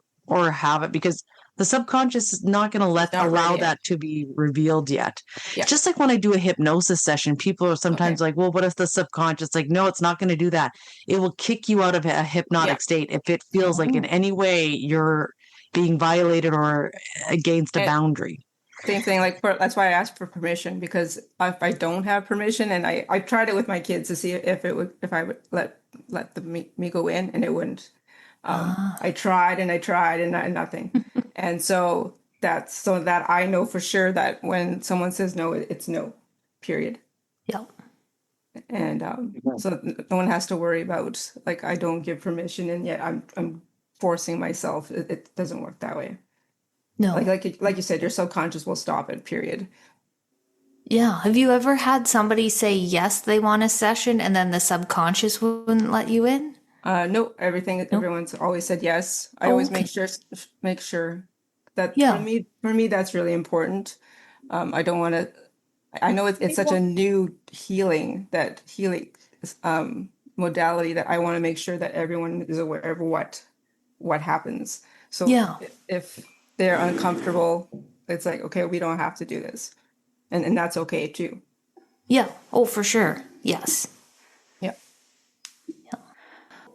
have it, because the subconscious is not going to
It's not
allow
ready yet.
that to be revealed yet.
Yeah.
Just like when I do a hypnosis session, people are
Okay.
sometimes like, well, what if the subconscious, like, no, it's not going to do that. It will kick you out of a
Yeah.
hypnotic state if it feels like in
Oh.
any way you're being violated or against a
And
boundary.
same thing. Like, that's why I asked for permission, because if I don't have permission, and I tried it with my kids to see if I would let me go in, and it wouldn't.
Ah,
I tried and I tried, and nothing. And so that I know for sure that when someone says no, it's no, period.
yeah.
And so no one has to worry about, like, I don't give permission, and yet I'm forcing myself. It doesn't work that way. Like
No.
like you said, your subconscious will stop it. Period.
Yeah. Have you ever had somebody say yes, they want a session, and then the subconscious wouldn't let you in?
No,
Nope.
everyone's always said yes. I
Oh,
always
okay.
make sure that for
Yeah.
me that's really important. I don't want to. I know it's such a new healing um, modality that I want to make sure that everyone is aware of what happens. So
Yeah.
if they're uncomfortable, it's like, okay, we don't have to do this, and that's okay too.
Yeah. Oh, for sure. Yes.
Yeah.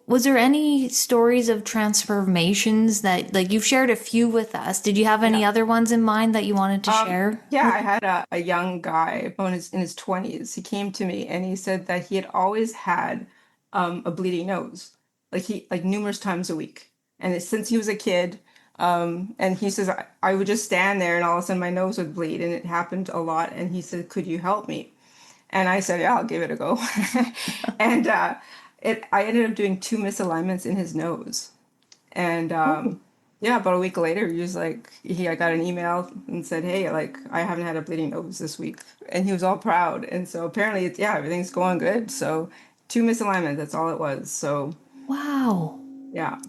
Was there any stories of transformations that, like, you've shared a few with us? Did you have any
Yeah.
other ones in mind that you wanted to share?
Yeah, I had a young guy in his 20s. He came to me and he said that he had always had a bleeding nose, like numerous times a week. And since he was a kid, and he says I would just stand there and all of a sudden my nose would bleed, and it happened a lot. And he said, "Could you help me?" And I said, "Yeah, I'll give it a go." And I ended up doing two misalignments in his nose. And
Oh,
yeah, about a week later, I got an email and said, "Hey, like, I haven't had a bleeding nose this week," and he was all proud. And so apparently, everything's going good. So two misalignments, that's all it was. So
wow.
yeah,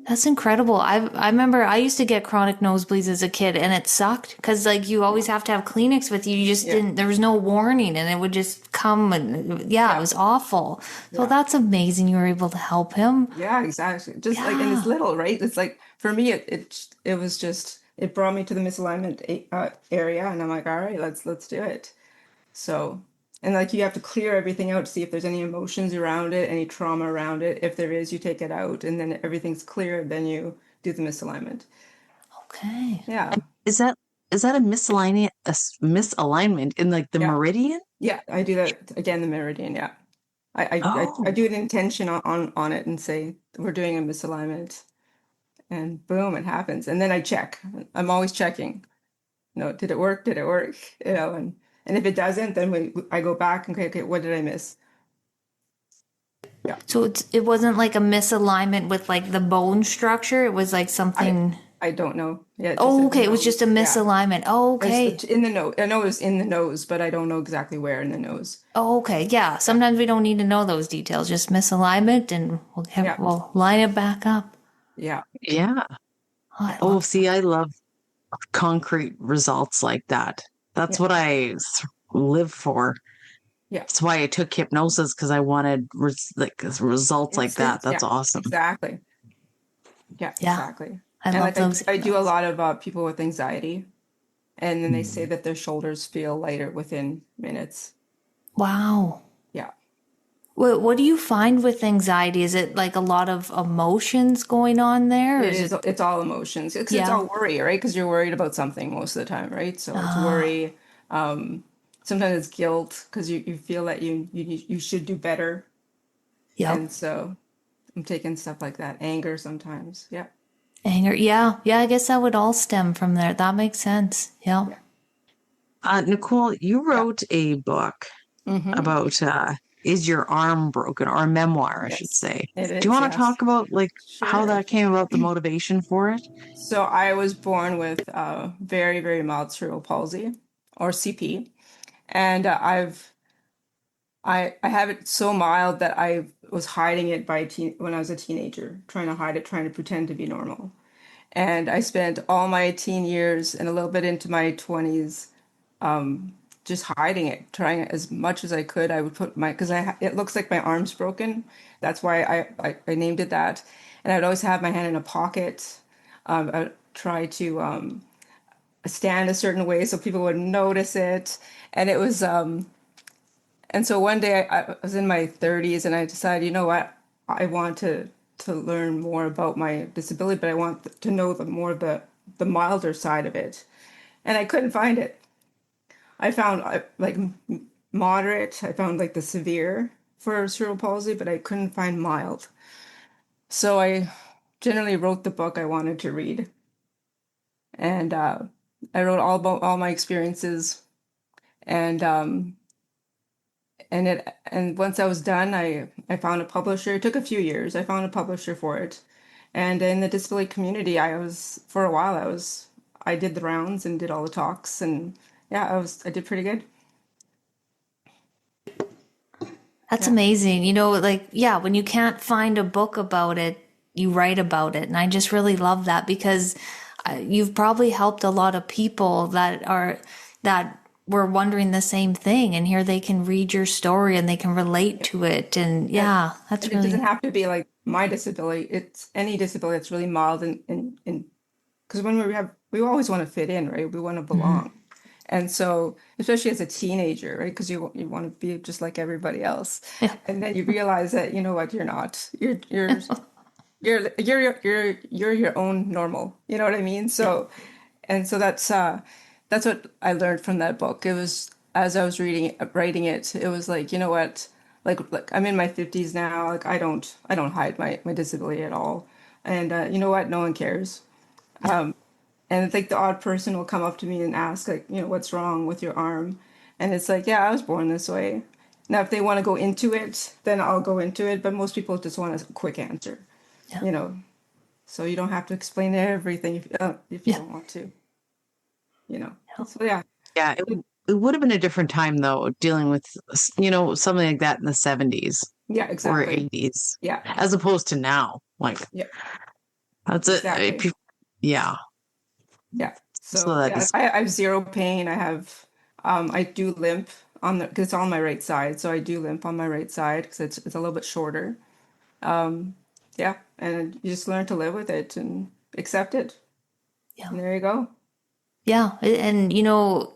That's incredible. I remember I used to get chronic nosebleeds as a kid, and it sucked because, like, you
yeah,
always have to have Kleenex with you. You just
yeah,
didn't, there was no warning, and it would just come, and yeah, it
yeah,
was awful. So
yeah,
that's amazing you were able to help him.
yeah, exactly. Just like, and it's
Yeah.
little, right? It's like for me, it was just, it brought me to the misalignment area, and I'm like, all right, let's do it. So, and like, you have to clear everything out to see if there's any emotions around it, any trauma around it. If there is, you take it out, and then everything's clear, then you do the misalignment.
Okay.
Yeah.
Is that misalignment in like the
Yeah.
meridian?
Yeah. I do that again, the meridian. Yeah. I
Oh,
do an intention on it and say, we're doing a misalignment, and boom, it happens. And then I check. I'm always checking. Did it work? Did it work? And if it doesn't, then I go back and, okay, what did I miss? Yeah.
So it wasn't like a misalignment with like the bone structure. It was like
I
something.
I don't know. Yeah, it just
Oh,
said
okay. It was just a
nose. Yeah.
misalignment. Oh, okay.
In the nose. I know it was in the nose, but I don't know exactly where in the nose.
Oh, okay. Yeah.
Yeah.
Sometimes we don't need to know those details. Just misalignment, and
Yeah.
we'll line it back up.
Yeah.
yeah.
Oh, I
Oh,
love
see, I love concrete results like that. That's
Yeah.
what I live for.
Yeah.
That's why I took hypnosis, because I wanted results like that.
Instance.
That's
Yeah.
awesome.
Exactly. Yeah,
Yeah,
exactly.
I
And
love
like,
those
I do a
emails.
lot of people with anxiety, and then they say
Mm.
that their shoulders feel lighter within minutes.
Wow.
Yeah.
What do you find with anxiety? Is it like a lot of emotions going on there? Or
It
is
is,
it,
it's all emotions. It's
yeah.
all worry, right? Because you're worried about something most of the time, right? So it's
Ah,
worry. Sometimes it's guilt because you feel that you should do better.
Yep.
And so I'm taking stuff like that, anger sometimes. Yeah.
Anger. Yeah. Yeah. I guess that would all stem from there. That makes sense. Yeah.
Yeah.
Nicole, you
Yeah.
wrote a book
Mm-hmm.
about Is Your Arm Broken? Or a memoir, I should
Yes,
say.
it
Do you
is.
want to
Yes.
talk about like how
Sure.
that came about, the motivation for it?
So I was born with very, very mild cerebral palsy, or CP, and I have it so mild that I was hiding it when I was a teenager, trying to hide it, trying to pretend to be normal. And I spent all my teen years and a little bit into my 20s just hiding it, trying as much as I could. I would put because it looks like my arm's broken. That's why I named it that. And I'd always have my hand in a pocket. I would try to stand a certain way so people would notice it. And it was, and so one day I was in my 30s and I decided, you know what, I want to learn more about my disability, but I want to know more of the milder side of it. And I couldn't find it. I found like moderate. I found like the severe for cerebral palsy, but I couldn't find mild. So I generally wrote the book I wanted to read, and I wrote all about all my experiences, and and once I was done, I found a publisher. It took a few years. I found a publisher for it, and in the disability community, I was for a while. I did the rounds and did all the talks, and yeah, I did pretty good.
That's
Yeah.
amazing. Like, yeah, when you can't find a book about it, you write about it. And I just really love that because you've probably helped a lot of people that were wondering the same thing. And here they can read your story and they can relate to it. And
And,
yeah, that's
and it doesn't
really,
have to be like my disability. It's any disability that's really mild and because when we always want to fit in, right? We want to
mhm.
belong. And so, especially as a teenager, right? Because you want to be just like everybody else.
Yeah.
And then you realize that, you know what, you're not. You're your own normal. You know what I mean?
Yeah.
So, and so that's what I learned from that book. It was as I was writing it, it was like, you know what, like I'm in my 50s now. Like I don't hide my disability at all. And you know what, no one cares. And it's like the odd person will come up to me and ask, like, you know, what's wrong with your arm? And it's like, yeah, I was born this way. Now, if they want to go into it, then I'll go into it. But most people just want a quick answer,
Yeah.
you know. So you don't have to explain everything if you
Yeah.
don't want to, you know.
Yeah.
So yeah,
Yeah, it would have been a different time though, dealing with, something like that in the 70s
yeah,
or
exactly.
80s,
Yeah,
as opposed to now. Like,
yeah,
that's it.
exactly.
Yeah.
Yeah.
So
So
that
yeah,
is,
I have zero pain. I do limp because it's on my right side. So I do limp on my right side because it's a little bit shorter. Yeah, and you just learn to live with it and accept it.
Yeah.
And there you go.
Yeah. And,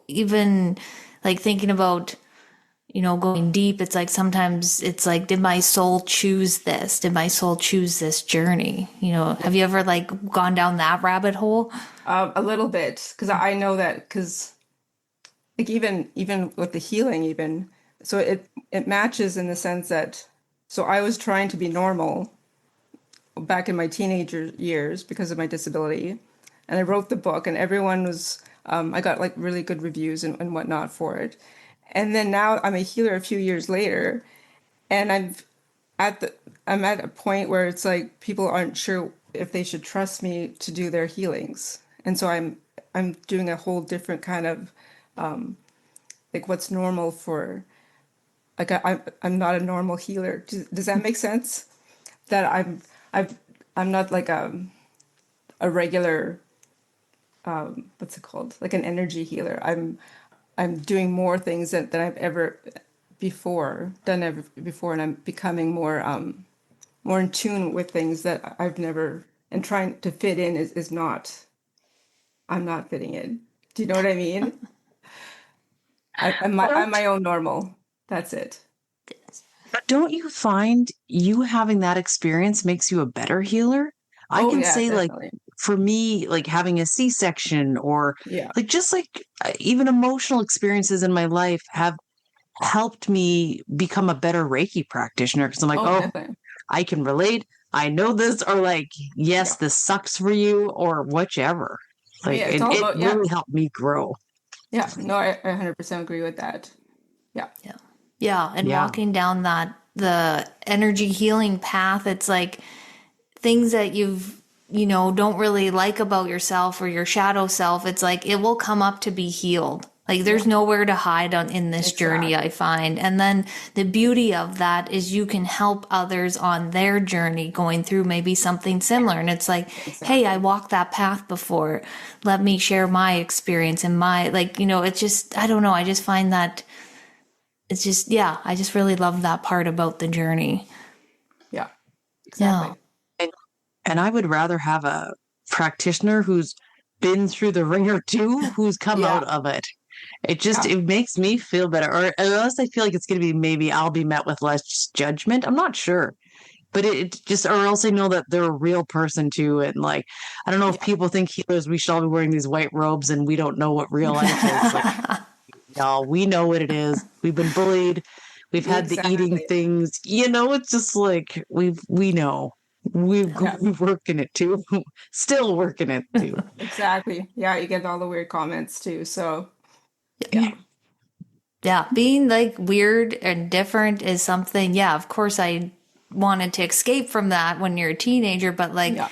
even like thinking about, going deep, it's like sometimes it's like, did my soul choose this? Did my soul choose this journey? Have you ever like gone down that rabbit hole?
A little bit because I know that because like even with the healing even so it matches in the sense that so I was trying to be normal back in my teenager years because of my disability, and I wrote the book and everyone was I got like really good reviews and whatnot for it, and then now I'm a healer a few years later, and at the I'm at a point where it's like people aren't sure if they should trust me to do their healings. And so I'm doing a whole different kind of like what's normal for like I'm not a normal healer. Does that make sense? That I've I'm not like a regular what's it called? Like an energy healer. I'm doing more things than I've ever done ever before, and I'm becoming more in tune with things that I've never and trying to fit in is not I'm not fitting in. Do you know what I mean? I'm
but
my own normal. That's it.
don't you find you having that experience makes you a better healer? I
Oh
can
yeah,
say, like,
definitely.
for me, like having a C-section or
Yeah.
like just like even emotional experiences in my life have helped me become a better Reiki practitioner because I'm like,
Oh,
oh,
definitely.
I can relate. I know this, or like, yes,
Yeah.
this sucks for you, or whichever. Like
Yeah, it's all
it
about, yeah.
really helped me grow.
Yeah. No, I 100% agree with that. Yeah.
Yeah. Yeah. And
Yeah.
walking down the energy healing path, it's like things that don't really like about yourself or your shadow self. It's like it will come up to be healed. Like there's
Yeah.
nowhere to hide in this journey,
Exactly.
I find. And then the beauty of that is you can help others on their journey going through maybe something similar. And it's like, hey, I
Exactly.
walked that path before. Let me share my experience and it's just, I don't know. I just find that it's just, yeah, I just really love that part about the journey.
Yeah.
Yeah.
Exactly.
And, and I would rather have a practitioner who's been through the ringer too, who's come out
Yeah.
of it.
Yeah.
It makes me feel better. Or unless I feel like it's going to be maybe I'll be met with less judgment. I'm not sure. But it just, or else I know that they're a real person too. And like, I don't know if
Yeah.
people think healers, we should all be wearing these white robes and we don't know what real life is. Like, y'all, we know what it is. We've been bullied. We've had the eating
Exactly.
things. It's just like we know.
Yeah.
We're working it too. Still working it too.
Exactly. Yeah. You get all the weird comments too. So, yeah.
Yeah, being like weird and different is something, yeah, of course I wanted to escape from that when you're a teenager, but like
Yeah.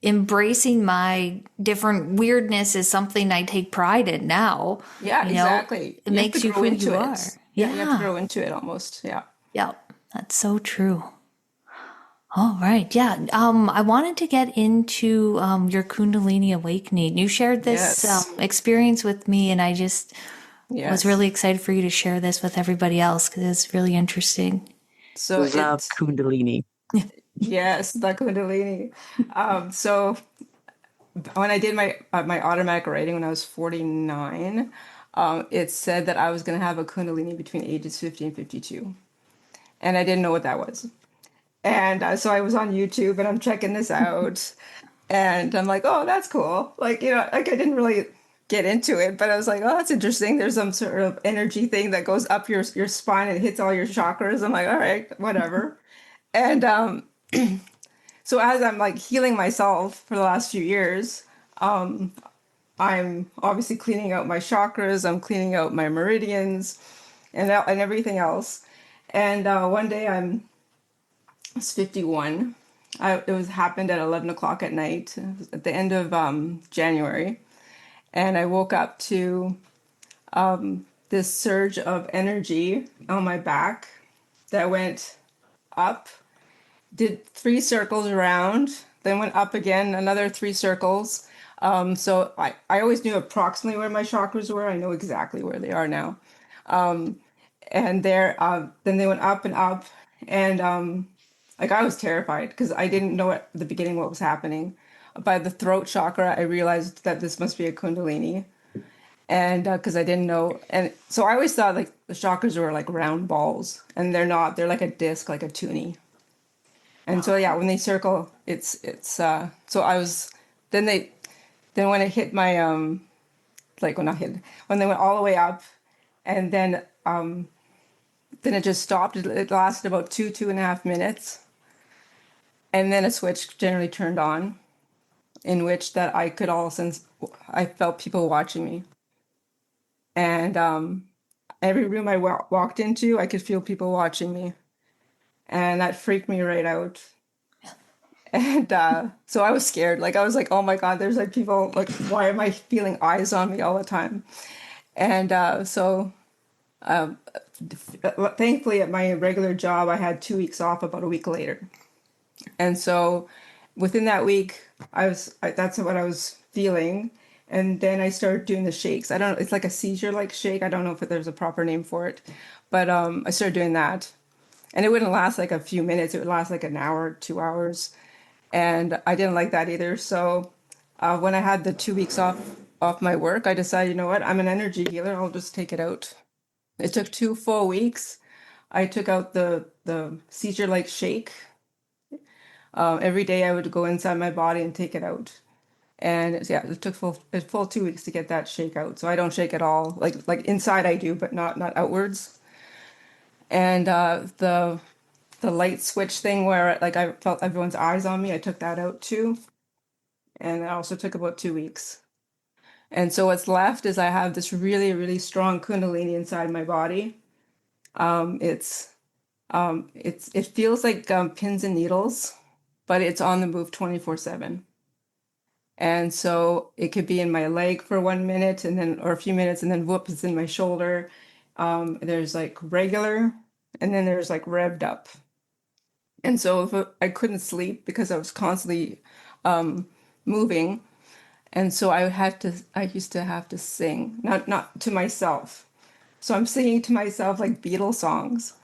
embracing my different weirdness is something I take pride in now.
Yeah.
You know,
Exactly.
it
You have to
makes you
grow
who
into
you
it.
are.
Yeah. You have to
Yeah.
grow into it almost. Yeah.
Yeah. That's so true. All right. Yeah. I wanted to get into your Kundalini awakening. You shared this
Yes.
experience with me, and I just was
Yes.
really excited for you to share this with everybody else because it's really interesting.
So
Love Kundalini.
yes, the Kundalini. So when I did my automatic writing when I was 49, it said that I was going to have a Kundalini between ages 50 and 52, and I didn't know what that was. And so I was on YouTube and I'm checking this out, and I'm like, oh, that's cool. Like like I didn't really get into it, but I was like, oh, that's interesting. There's some sort of energy thing that goes up your spine and hits all your chakras. I'm like, all right, whatever. And so as I'm like healing myself for the last few years, I'm obviously cleaning out my chakras. I'm cleaning out my meridians, and everything else. And one day I was 51. It was happened at 11 o'clock at night, at the end of January, and I woke up to this surge of energy on my back that went up, did 3 circles around, then went up again, another 3 circles. So I always knew approximately where my chakras were. I know exactly where they are now. And then they went up and up. And like I was terrified because I didn't know at the beginning what was happening. By the throat chakra, I realized that this must be a kundalini. And because I didn't know. And so I always thought like the chakras were like round balls, and they're not. They're like a disc, like a toonie. And so yeah, when they circle, it's so I was then they then when it hit my like when I hit when they went all the way up, and then it just stopped. It lasted about 2.5 minutes, and then a switch generally turned on, in which that I could all sense. I felt people watching me, and every room I walked into, I could feel people watching me, and that freaked me right out. And so I was scared. Like I was like, oh my God, there's like people like, why am I feeling eyes on me all the time? And so thankfully at my regular job, I had 2 weeks off about a week later. And so within that week, that's what I was feeling. And then I started doing the shakes. I don't know, it's like a seizure like shake. I don't know if there's a proper name for it, but I started doing that. And it wouldn't last like a few minutes, it would last like an hour, 2 hours. And I didn't like that either. So when I had the 2 weeks off my work, I decided, you know what, I'm an energy healer. I'll just take it out. It took 2 full weeks. I took out the seizure like shake. Every day I would go inside my body and take it out. And yeah, it took a full 2 weeks to get that shake out. So I don't shake at all. Like inside I do, but not outwards. And the light switch thing where like I felt everyone's eyes on me, I took that out too. And it also took about 2 weeks. And so what's left is I have this really, really strong kundalini inside my body. It's it feels like pins and needles, but it's on the move 24/7. And so it could be in my leg for 1 minute and then or a few minutes and then whoop, it's in my shoulder. There's like regular and then there's like revved up. And so if I couldn't sleep because I was constantly moving. And so I used to have to sing, not to myself. So I'm singing to myself like Beatles songs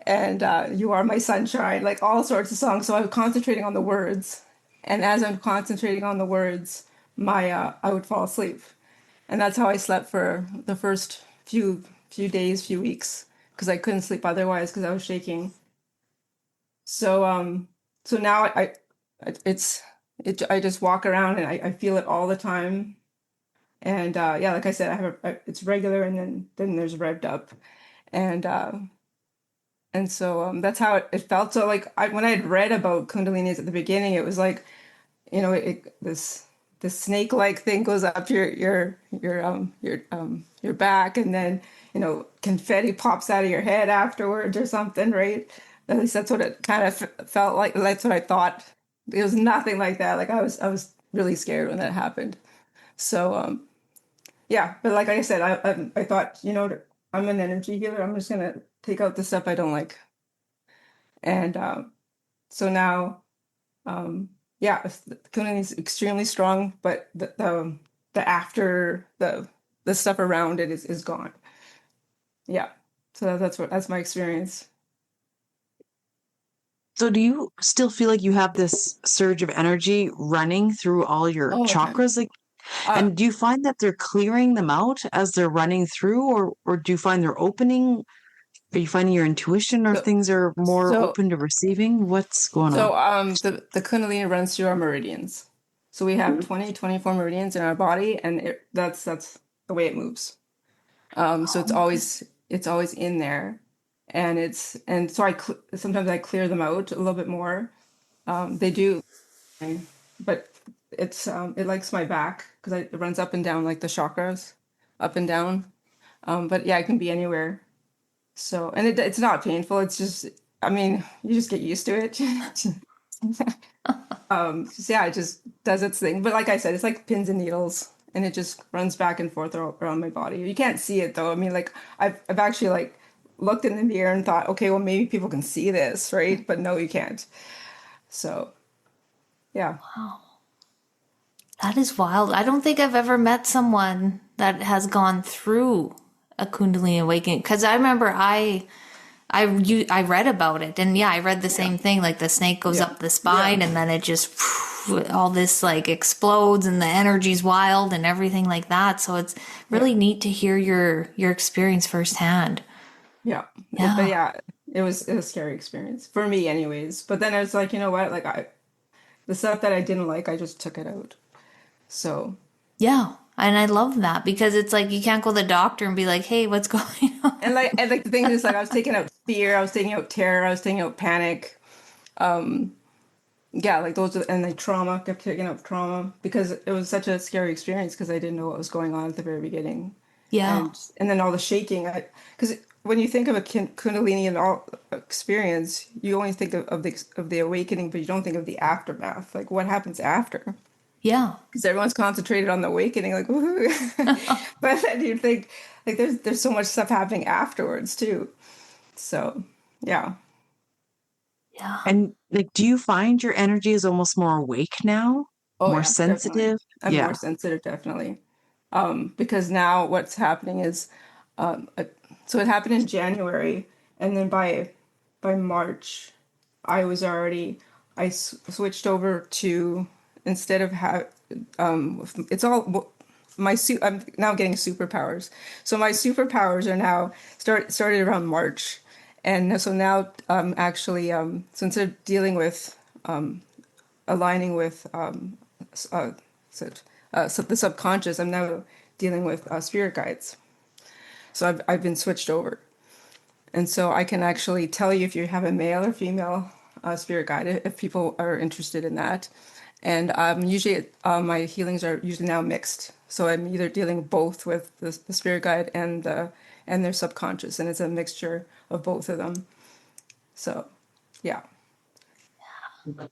and You Are My Sunshine, like all sorts of songs. So I'm concentrating on the words. And as I'm concentrating on the words, I would fall asleep. And that's how I slept for the first few days, few weeks, because I couldn't sleep otherwise because I was shaking. So so now it's I just walk around and I feel it all the time. And yeah, like I said, it's regular and then there's revved up. And so that's how it felt. So like when I had read about Kundalinis at the beginning, it was like, this snake-like thing goes up your back, and then confetti pops out of your head afterwards or something, right? At least that's what it kind of felt like. That's what I thought. It was nothing like that. Like I was really scared when that happened. So yeah, but like I said, I thought, I'm an energy healer. I'm just gonna take out the stuff I don't like, and so now. Yeah, the Kundalini is extremely strong, but the after the stuff around it is gone. Yeah, so that's my experience.
So do you still feel like you have this surge of energy running through all your
All the time.
chakras? Like,
Uh,
and do you find that they're clearing them out as they're running through, or do you find they're opening? Are you finding your intuition or
so
things are more
so
open to receiving? What's going on?
the Kundalini runs through our meridians. So we have 24 meridians in our body, and that's the way it moves. So it's always in there, and so sometimes I clear them out a little bit more. They do, but it likes my back because it runs up and down like the chakras, up and down. But yeah, it can be anywhere. So and it's not painful. It's just, I mean, you just get used to it. So yeah, it just does its thing. But like I said, it's like pins and needles, and it just runs back and forth around my body. You can't see it though. I mean, like I've actually like looked in the mirror and thought, okay, well maybe people can see this, right? But no, you can't. So yeah.
That is wild. I don't think I've ever met someone that has gone through a Kundalini awakening because I remember I read about it, and yeah, I read the
Yeah.
same thing. Like the snake goes
Yeah.
up the
Yeah.
spine, and then it just all this like explodes, and the energy's wild and everything like that. So it's
Yeah.
really neat to hear your experience firsthand.
Yeah. But
Yeah,
yeah, it was a scary experience for me anyways. But then I was like, you know what? Like the stuff that I didn't like, I just took it out. So
yeah, and I love that because it's like you can't go to the doctor and be like, "Hey, what's going on?"
and like the thing is like I was taking out fear, I was taking out terror, I was taking out panic. Yeah, like those and like trauma, kept taking out trauma because it was such a scary experience because I didn't know what was going on at the very beginning.
Yeah,
And then all the shaking. Because when you think of a Kundalini and all experience, you only think of the awakening, but you don't think of the aftermath, like what happens after.
yeah.
Because everyone's concentrated on the awakening, like woohoo. But then you think like there's so much stuff happening afterwards too. So yeah.
Yeah.
And like, do you find your energy is almost more awake now,
Oh
more
yeah, definitely.
sensitive?
I'm more
Yeah.
sensitive, definitely. Because now what's happening is, uh, so it happened in January, and then by March, I was already switched over to instead of it's all I'm now getting superpowers. So my superpowers are now started around March, and so now actually so instead of dealing with aligning with uh, so, so the subconscious, I'm now dealing with spirit guides. So I've been switched over. And so I can actually tell you if you have a male or female spirit guide if people are interested in that. And usually my healings are usually now mixed. So I'm either dealing both with the spirit guide and their subconscious, and it's a mixture of both of them. So, yeah,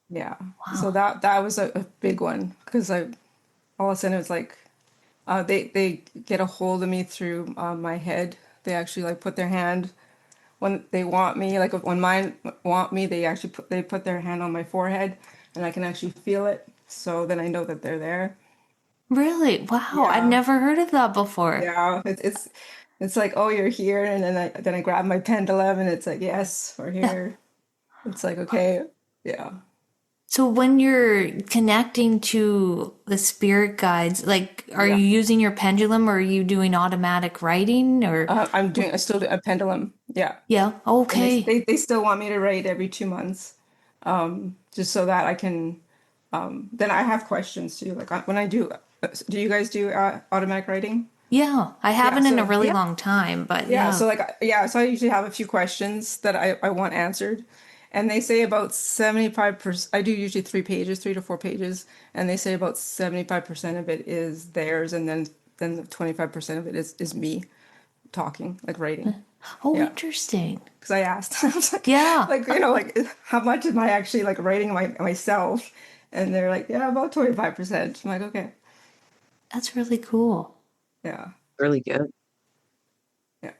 yeah. So
Wow.
that was a big one because I all of a sudden it was like they get a hold of me through my head. They actually like put their hand when they want me, like when mine want me, they put their hand on my forehead, and I can actually feel it. So then I know that they're there.
Really? Wow. I've
Yeah,
never heard of that before.
yeah. It's like, oh, you're here, and then I grab my pendulum, and it's like, yes, we're
Yeah.
here. It's like, okay, yeah.
So when you're connecting to the spirit guides, like, are you
Yeah.
using your pendulum or are you doing automatic writing or?
I still do a pendulum. Yeah.
Yeah.
And they,
Okay.
they, they still want me to write every 2 months, just so that I can, then I have questions too. Like when I do you guys do automatic writing?
Yeah. I
Yeah.
haven't in a
So,
really long time, but
yeah.
yeah.
So so I usually have a few questions that I want answered. And they say about 75%, I do usually 3 pages, 3 to 4 pages. And they say about 75% of it is theirs. And then the 25% of it is me talking, like writing.
Oh,
Yeah.
interesting.
Because I asked, I was
Yeah.
like how much am I actually like writing myself? And they're like, yeah, about 25%. I'm like, okay,
That's really cool.
yeah,
Really good.
yeah.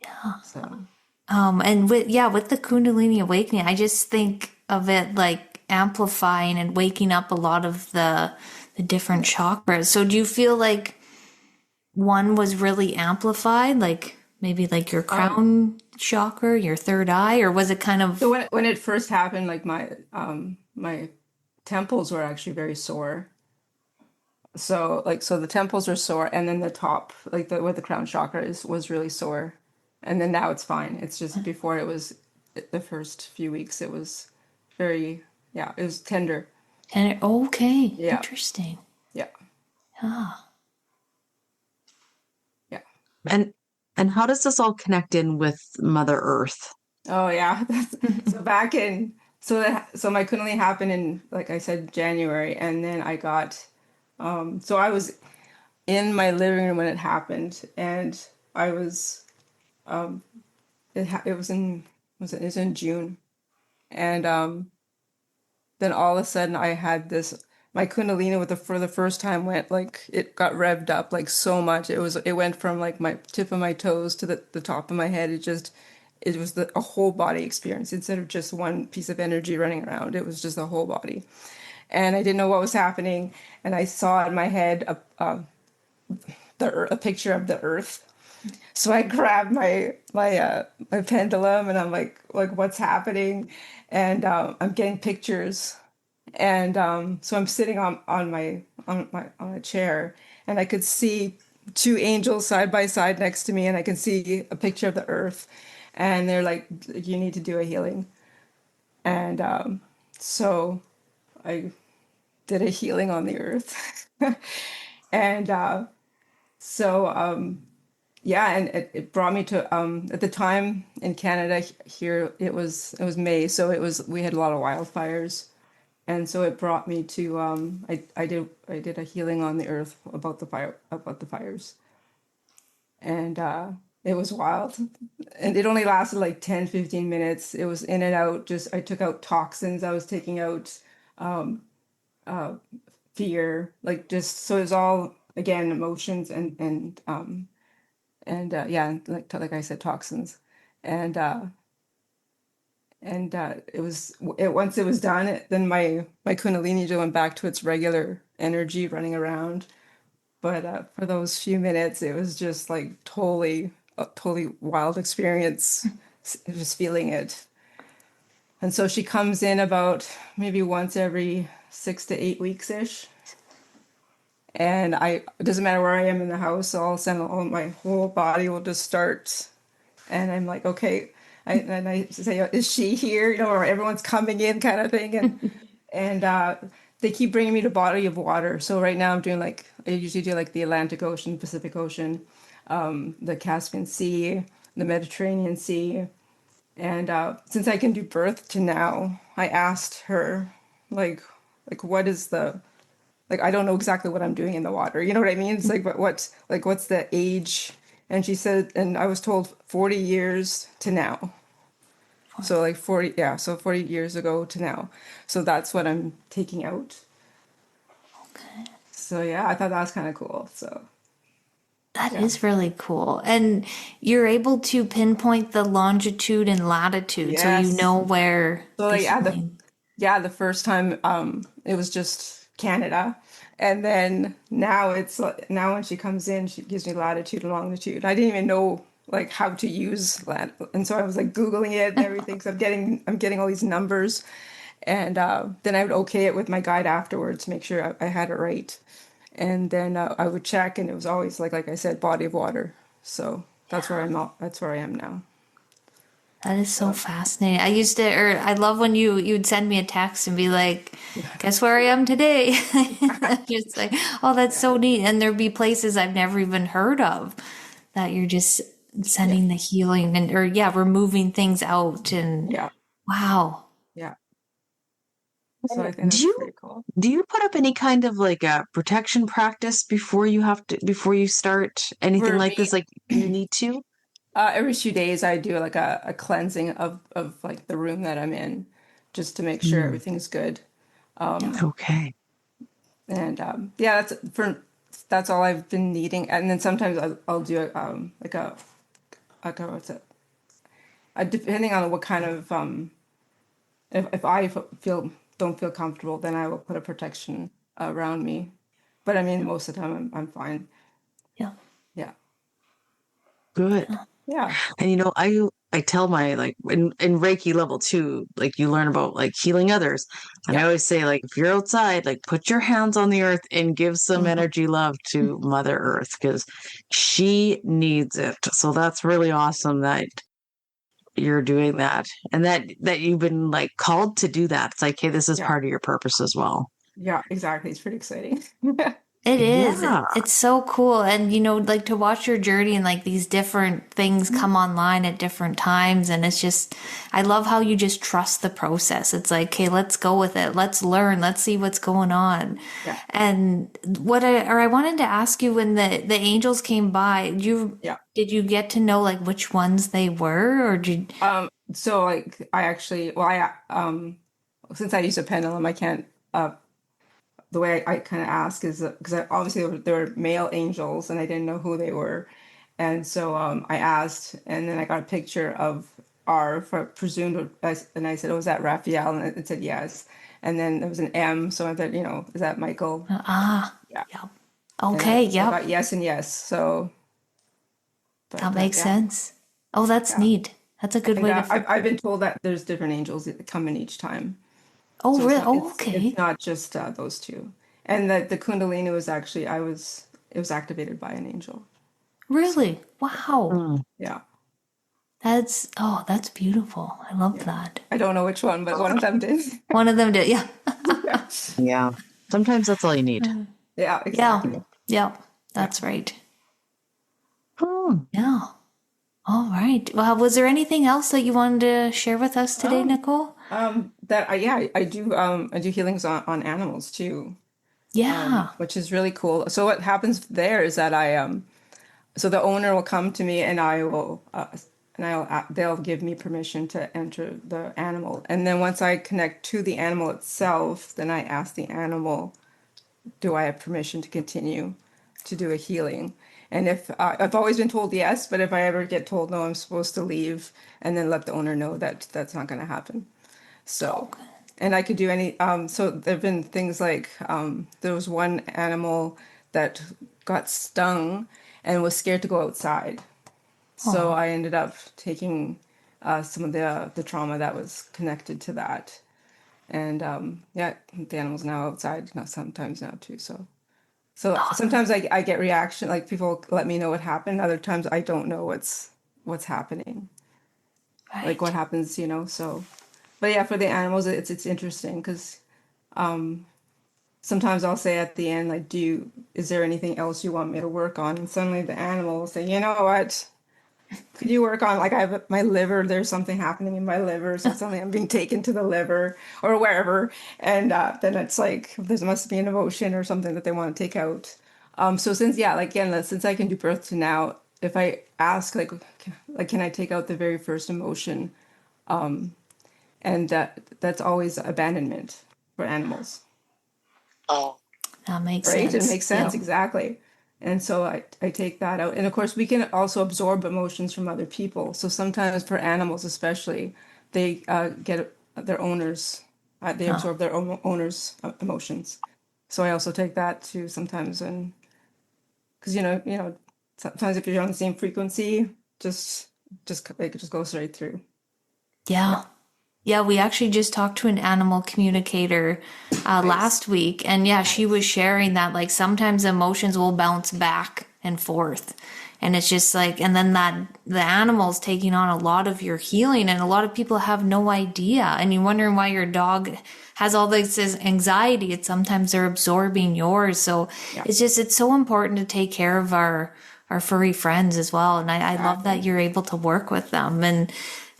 Yeah.
So
And with the Kundalini awakening, I just think of it like amplifying and waking up a lot of the different chakras. So do you feel like one was really amplified, like maybe like your crown chakra, your third eye, or was it kind
so
of
when it first happened, like my temples were actually very sore. So the temples are sore, and then the top, like the where the crown chakra is, was really sore, and then now it's fine. It's just before it was the first few weeks, it was very, yeah, it was tender.
and okay,
Yeah,
interesting.
yeah,
Ah.
yeah.
And how does this all connect in with Mother Earth?
Oh yeah. So back in so my Kundalini happened in, like I said, January, and then I got so I was in my living room when it happened, and I was it was in it was in June, and then all of a sudden I had this my Kundalini for the first time went like it got revved up like so much. It went from like my tip of my toes to the top of my head. It was a whole body experience instead of just one piece of energy running around. It was just a whole body, and I didn't know what was happening. And I saw in my head a picture of the Earth. So I grabbed my pendulum, and I'm like what's happening? And I'm getting pictures, and so I'm sitting on a chair, and I could see two angels side by side next to me, and I can see a picture of the Earth, and they're like, "You need to do a healing," and so I did a healing on the Earth, and so yeah, and it brought me to at the time in Canada here it was May, so we had a lot of wildfires. And so it brought me to I did a healing on the earth about the fires, and it was wild, and it only lasted like 10-15 minutes. It was in and out. Just I took out toxins. I was taking out fear, like just so it was all again emotions and yeah, like I said, toxins, and it once it was done, then my Kundalini just went back to its regular energy running around. But for those few minutes, it was just like totally wild experience, just feeling it. And so she comes in about maybe once every 6 to 8 weeks ish. And it doesn't matter where I am in the house, all of a sudden, my whole body will just start. And I'm like, okay. And I say, is she here? Or everyone's coming in kind of thing. And they keep bringing me to body of water. So right now I'm doing I usually do like the Atlantic Ocean, Pacific Ocean, the Caspian Sea. the Mediterranean Sea. And since I can do birth to now, I asked her, like what is the like I don't know exactly what I'm doing in the water. You know what I mean? It's like, but what's the age? And she said, and I was told 40 years to now. So like 40, yeah, so 40 years ago to now. So that's what I'm taking out.
Okay.
So yeah, I thought that was kind of cool. So
That
yeah.
is really cool. And you're able to pinpoint the longitude and latitude so you know
Yes.
where
So
the
like
healing.
the first time it was just Canada. And then now now when she comes in, she gives me latitude and longitude. I didn't even know like how to use and so I was like Googling it and everything. So I'm getting all these numbers, and then I would okay it with my guide afterwards to make sure I had it right. And then I would check, and it was always like I said, body of water. So that's where I am now.
That is so
So
fascinating. I used to, or I love when you'd send me a text and be like, "Guess where I am today?" Just like, oh, that's
yeah,
so neat. And there'd be places I've never even heard of that you're just
yeah,
sending the healing and, or yeah, removing things out. And
yeah,
wow.
yeah. So
And
I think
Do
that's
you
pretty cool.
do you put up any kind of like a protection practice before you start anything
For
like
me,
this? Like you need to?
every 2 days I do like a cleansing of like the room that I'm in, just to make sure
Mm,
everything's good.
Yeah.
okay.
And yeah, that's all I've been needing. And then sometimes I'll do like a what's it? Depending on what kind of if I feel don't feel comfortable, then I will put a protection around me. But I mean, most of the time I'm fine.
Yeah.
Yeah,
Good.
yeah,
And I tell my like in Reiki level 2, like you learn about like healing others. And I
yeah.
always say like if you're outside, like put your hands on the earth and give some
Mhm.
energy love to Mother Earth because she needs it. So that's really awesome that you're doing that and that you've been like called to do that. It's like, hey, this is
Yeah,
part of your purpose as well.
yeah, exactly. It's pretty exciting.
It is.
Yeah.
It's so cool. And, like to watch your journey and like these different things come online at different times. And it's just, I love how you just trust the process. It's like, okay, let's go with it. Let's learn. Let's see what's going on.
Yeah,
And I wanted to ask you when the angels came by,
yeah.
did you get to know like which ones they were or did,
So like I actually, well, since I use a pendulum, I can't. The way I kind of ask is because obviously there were male angels, and I didn't know who they were, and so I asked, and then I got a picture of R for presumed, and I said, "Oh, is that Raphael?" And it said yes, and then there was an M, so I thought, is that Michael? Yeah,
yeah.
and
Okay.
I
Yep.
got yes and yes. So,
That
but
makes
yeah,
sense. Oh, that's
yeah.
neat. That's a good
And
way to,
I've been told that there's different angels that come in each time.
oh,
So it's
really?
not
Oh,
it's
okay.
not just those two. And the kundalini was actually it was activated by an angel. So
Really? Wow.
Mm.
yeah,
That's beautiful. I love
yeah.
that.
I don't know which one, but one of them did.
One of them did. Yeah.
Yeah,
Yeah. Sometimes that's all you need.
yeah,
Yeah.
exactly.
Yeah.
Yeah.
That's right.
Hmm.
Yeah. All right. Well, was there anything else that you wanted to share with us today,
Um,
Nicole?
that yeah, I do healings on animals too,
Yeah.
which is really cool. So what happens there is that so the owner will come to me, and they'll give me permission to enter the animal. And then once I connect to the animal itself, then I ask the animal, do I have permission to continue to do a healing? And if I've always been told yes, but if I ever get told no, I'm supposed to leave and then let the owner know that that's not going to happen. So,
Okay.
and I could do so there have been things like, there was one animal that got stung and was scared to go outside. So
Oh,
I ended up taking some of the trauma that was connected to that. And yeah, the animal's now outside, not sometimes now too. So
oh,
sometimes I get reaction, like people let me know what happened. Other times I don't know what's happening, like what
right.
happens, So, but yeah, for the animals, it's interesting because sometimes I'll say at the end, like, is there anything else you want me to work on? And suddenly the animal will say, you know what? could you work on, like, I have my liver, there's something happening in my liver, so something I'm being taken to the liver or wherever, and then it's like there must be an emotion or something that they want to take out. So since, yeah, like, again, since I can do birth to now, if I ask, like, can I take out the very first emotion? And that's always abandonment for animals.
Oh,
That makes
Right? It
sense.
makes sense,
Yeah.
exactly. And so I take that out. And of course, we can also absorb emotions from other people. So sometimes for animals, especially, they get their owners, they
Huh.
absorb their own owners' emotions. So I also take that too sometimes. And because, sometimes if you're on the same frequency, just it just goes right through.
Yeah.
Yeah.
Yeah, we actually just talked to an animal communicator
Nice.
last week, and yeah, she was sharing that like sometimes emotions will bounce back and forth, and it's just like, and then that the animal's taking on a lot of your healing, and a lot of people have no idea, and you're wondering why your dog has all this anxiety. It's sometimes they're absorbing yours, so
Yeah.
it's so important to take care of our furry friends as well, and I love that
Exactly.
you're able to work with them and.
Yeah.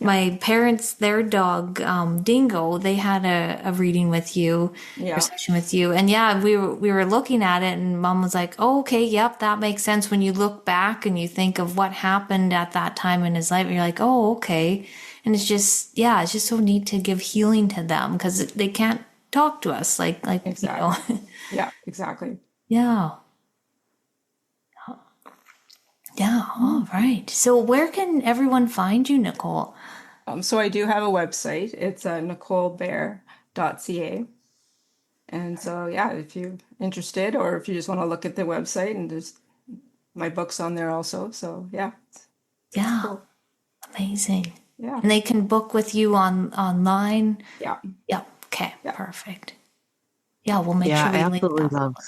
My parents, their dog, Dingo, they had a reading with you, or
Yeah.
session with you. And yeah, we were looking at it and mom was like, oh, okay, yep, that makes sense. When you look back and you think of what happened at that time in his life, you're like, oh, okay. And it's just, yeah, it's just so neat to give healing to them because they can't talk to us like.
Exactly. Yeah. Exactly.
Yeah. Yeah. All right. So where can everyone find you, Nicole?
So I do have a website. It's nicole.bearcp. And so, yeah, if you're interested or if you just want to look at the website, and there's my books on there also. So, yeah, it's
Yeah.
cool.
Amazing.
Yeah.
And they can book with you online.
Yeah.
Yep. Okay.
Yeah.
Perfect. Yeah, we'll make
yeah,
sure
I
we link
absolutely
that
love.
below.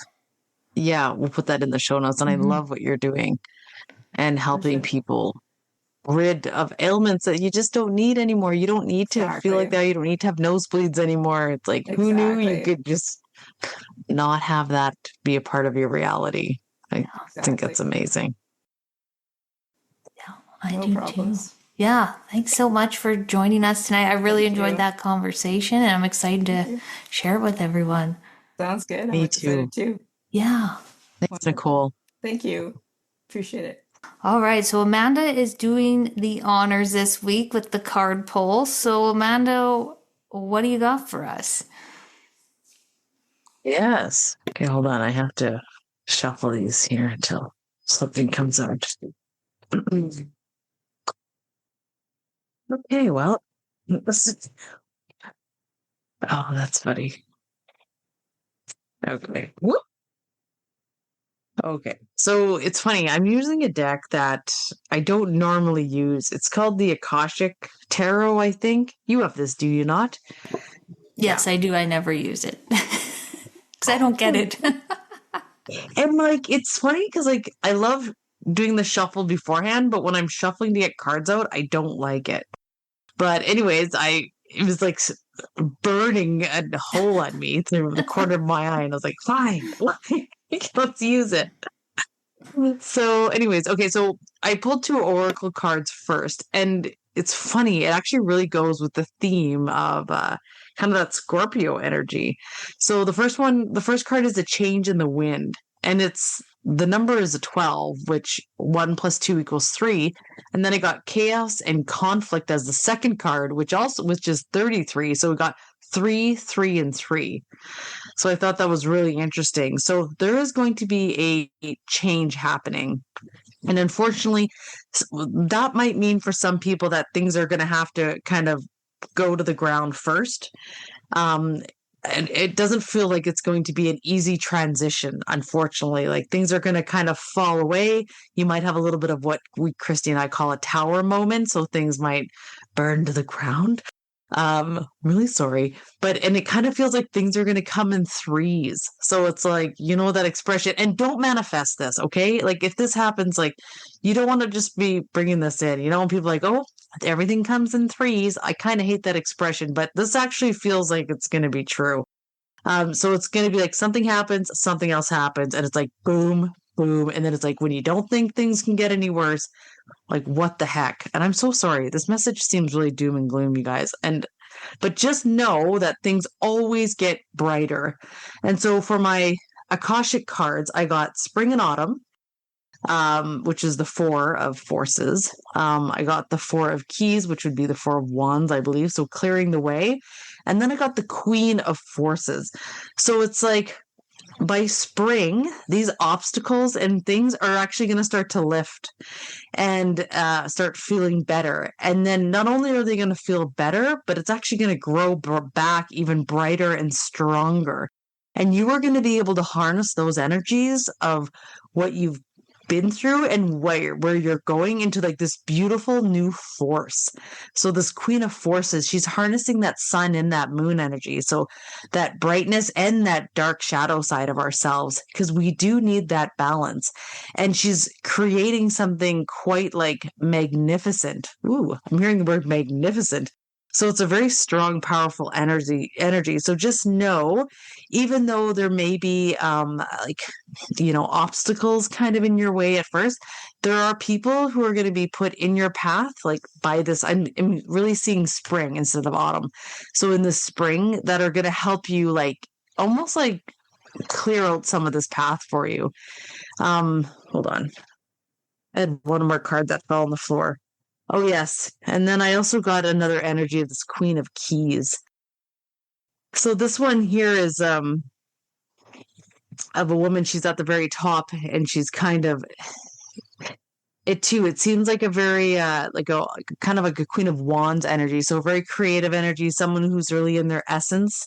Yeah, we'll put that in the show notes. And I
Hmm.
love what you're doing and
For
helping
sure.
people rid of ailments that you just don't need anymore. You don't need to feel like
Exactly.
that. You don't need to have nosebleeds anymore. It's like, who knew you
Exactly.
could just not have that be a part of your reality? I think
Exactly.
that's amazing.
Yeah, I
No
do too.
problems.
Yeah, thanks so much for joining us tonight. I really
Thank
enjoyed
you.
that conversation and I'm excited
Thank
to
you.
share it with everyone.
Sounds good. I'm
Me too.
excited too.
Yeah.
Thanks,
Wonderful.
Nicole.
Thank you. Appreciate it.
All right. So Amanda is doing the honors this week with the card pull. So Amanda, what do you got for us?
Yes. Okay, hold on. I have to shuffle these here until something comes out. Okay, well, oh, that's funny. Okay. Whoop. Okay. So it's funny. I'm using a deck that I don't normally use. It's called the Akashic Tarot, I think. You have this, do you not?
Yes, I do. I never use it because I don't get
Oh.
it.
And like, it's funny because like I love doing the shuffle beforehand, but when I'm shuffling to get cards out, I don't like it. But anyways, it was like burning a hole on me through the corner of my eye, and I was like, fine, let's use it. So, anyways, okay, so I pulled two oracle cards first, and it's funny. It actually really goes with the theme of kind of that Scorpio energy. So the first card is a change in the wind, and the number is a 12, which 1 + 2 = 3. And then I got chaos and conflict as the second card, which also was just 33. So we got 3, 3, and 3. So I thought that was really interesting. So there is going to be a change happening. And unfortunately, that might mean for some people that things are going to have to kind of go to the ground first. Um, and it doesn't feel like it's going to be an easy transition, unfortunately. Like things are going to kind of fall away. You might have a little bit of what Christy and I call a tower moment. So things might burn to the ground. Really sorry, and it kind of feels like things are going to come in threes. So it's like, that expression, and don't manifest this, okay? Like if this happens, like you don't want to just be bringing this in, when people are like, oh, everything comes in threes. I kind of hate that expression, but this actually feels like it's going to be true. So it's going to be like something happens, something else happens, and it's like boom, boom. And then it's like, when you don't think things can get any worse, like, what the heck? And I'm so sorry. This message seems really doom and gloom, you guys. But just know that things always get brighter. And so for my Akashic cards, I got Spring and Autumn, which is the Four of Forces. I got the Four of Keys, which would be the Four of Wands, I believe. So clearing the way. And then I got the Queen of Forces. So it's like, by spring, these obstacles and things are actually going to start to lift and start feeling better. And then not only are they going to feel better, but it's actually going to grow back even brighter and stronger. And you are going to be able to harness those energies of what you've been through and where you're going into like this beautiful new force. So this Queen of Forces, she's harnessing that sun and that moon energy. So that brightness and that dark shadow side of ourselves, because we do need that balance. And she's creating something quite like magnificent. Ooh, I'm hearing the word magnificent. So it's a very strong, powerful energy. So just know, even though there may be obstacles kind of in your way at first, there are people who are going to be put in your path, like by this. I'm really seeing spring instead of autumn. So in the spring, that are going to help you, like almost like clear out some of this path for you. Hold on. I had one more card that fell on the floor. Oh, yes. And then I also got another energy of this Queen of Keys. So this one here is of a woman. She's at the very top, and she's kind of it seems like a very like a kind of like a Queen of Wands energy. So very creative energy, someone who's really in their essence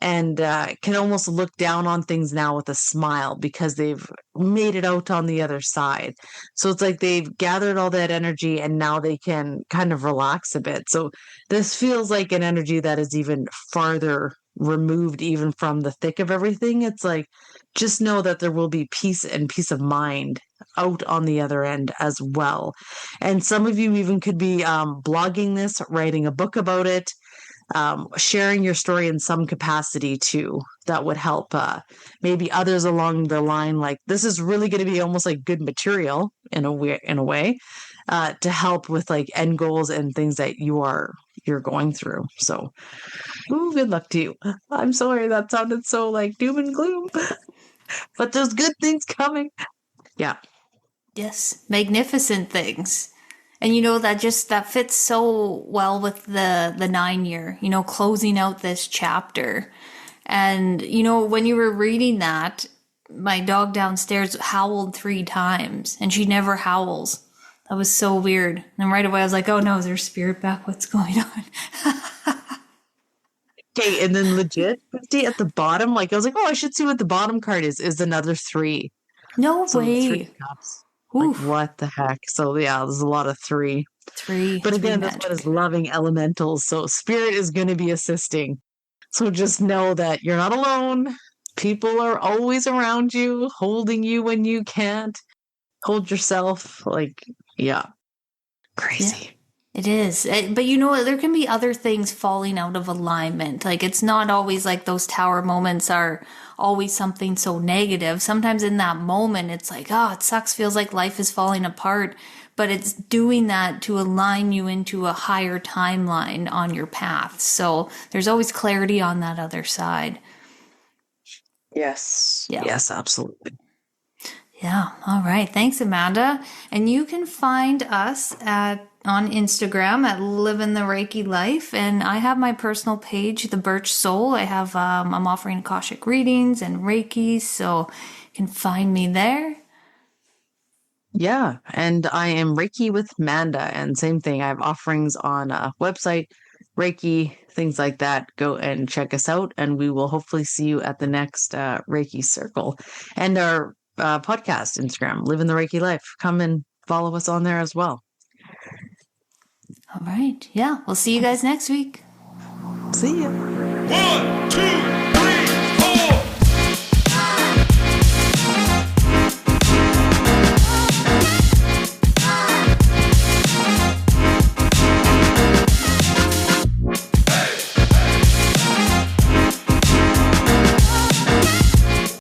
and can almost look down on things now with a smile because they've made it out on the other side. So it's like they've gathered all that energy and now they can kind of relax a bit. So this feels like an energy that is even farther removed even from the thick of everything. It's like, just know that there will be peace and peace of mind out on the other end as well. And some of you even could be blogging this, writing a book about it, sharing your story in some capacity too. That would help maybe others along the line. Like, this is really going to be almost like good material in a way to help with like end goals and things that you're going through. So good luck to you. I'm sorry that sounded so like doom and gloom, but there's good things coming. Yeah.
Yes, magnificent things. And that fits so well with the 9-year, closing out this chapter. And when you were reading that, my dog downstairs howled 3 times and she never howls. That was so weird. And right away I was like, oh no, is there spirit back? What's going on?
Okay, and then legit, Christy, at the bottom, like I was like, oh, I should see what the bottom card is another 3.
No
so
way.
3 cups. Like, what the heck? So yeah, there's a lot of 3. But again, this one is loving elementals, so spirit is going to be assisting. So just know that you're not alone. People are always around you, holding you when you can't. Hold yourself. Like, yeah. Crazy.
Yeah. It is. But there can be other things falling out of alignment. Like, it's not always like those tower moments are always something so negative. Sometimes in that moment, it's like, oh, it sucks. Feels like life is falling apart. But it's doing that to align you into a higher timeline on your path. So there's always clarity on that other side.
Yes. Yeah. Yes, absolutely.
Yeah. All right. Thanks, Amanda. And you can find us on Instagram at Living the Reiki Life. And I have my personal page, The Birch Soul. I have, I'm offering Akashic readings and Reiki, so you can find me there.
Yeah. And I am Reiki with Manda, and same thing. I have offerings on a website, Reiki, things like that. Go and check us out, and we will hopefully see you at the next Reiki Circle and our podcast, Instagram, Living the Reiki Life. Come and follow us on there as well.
All right. Yeah. We'll see you guys next week.
See you.
1, 2,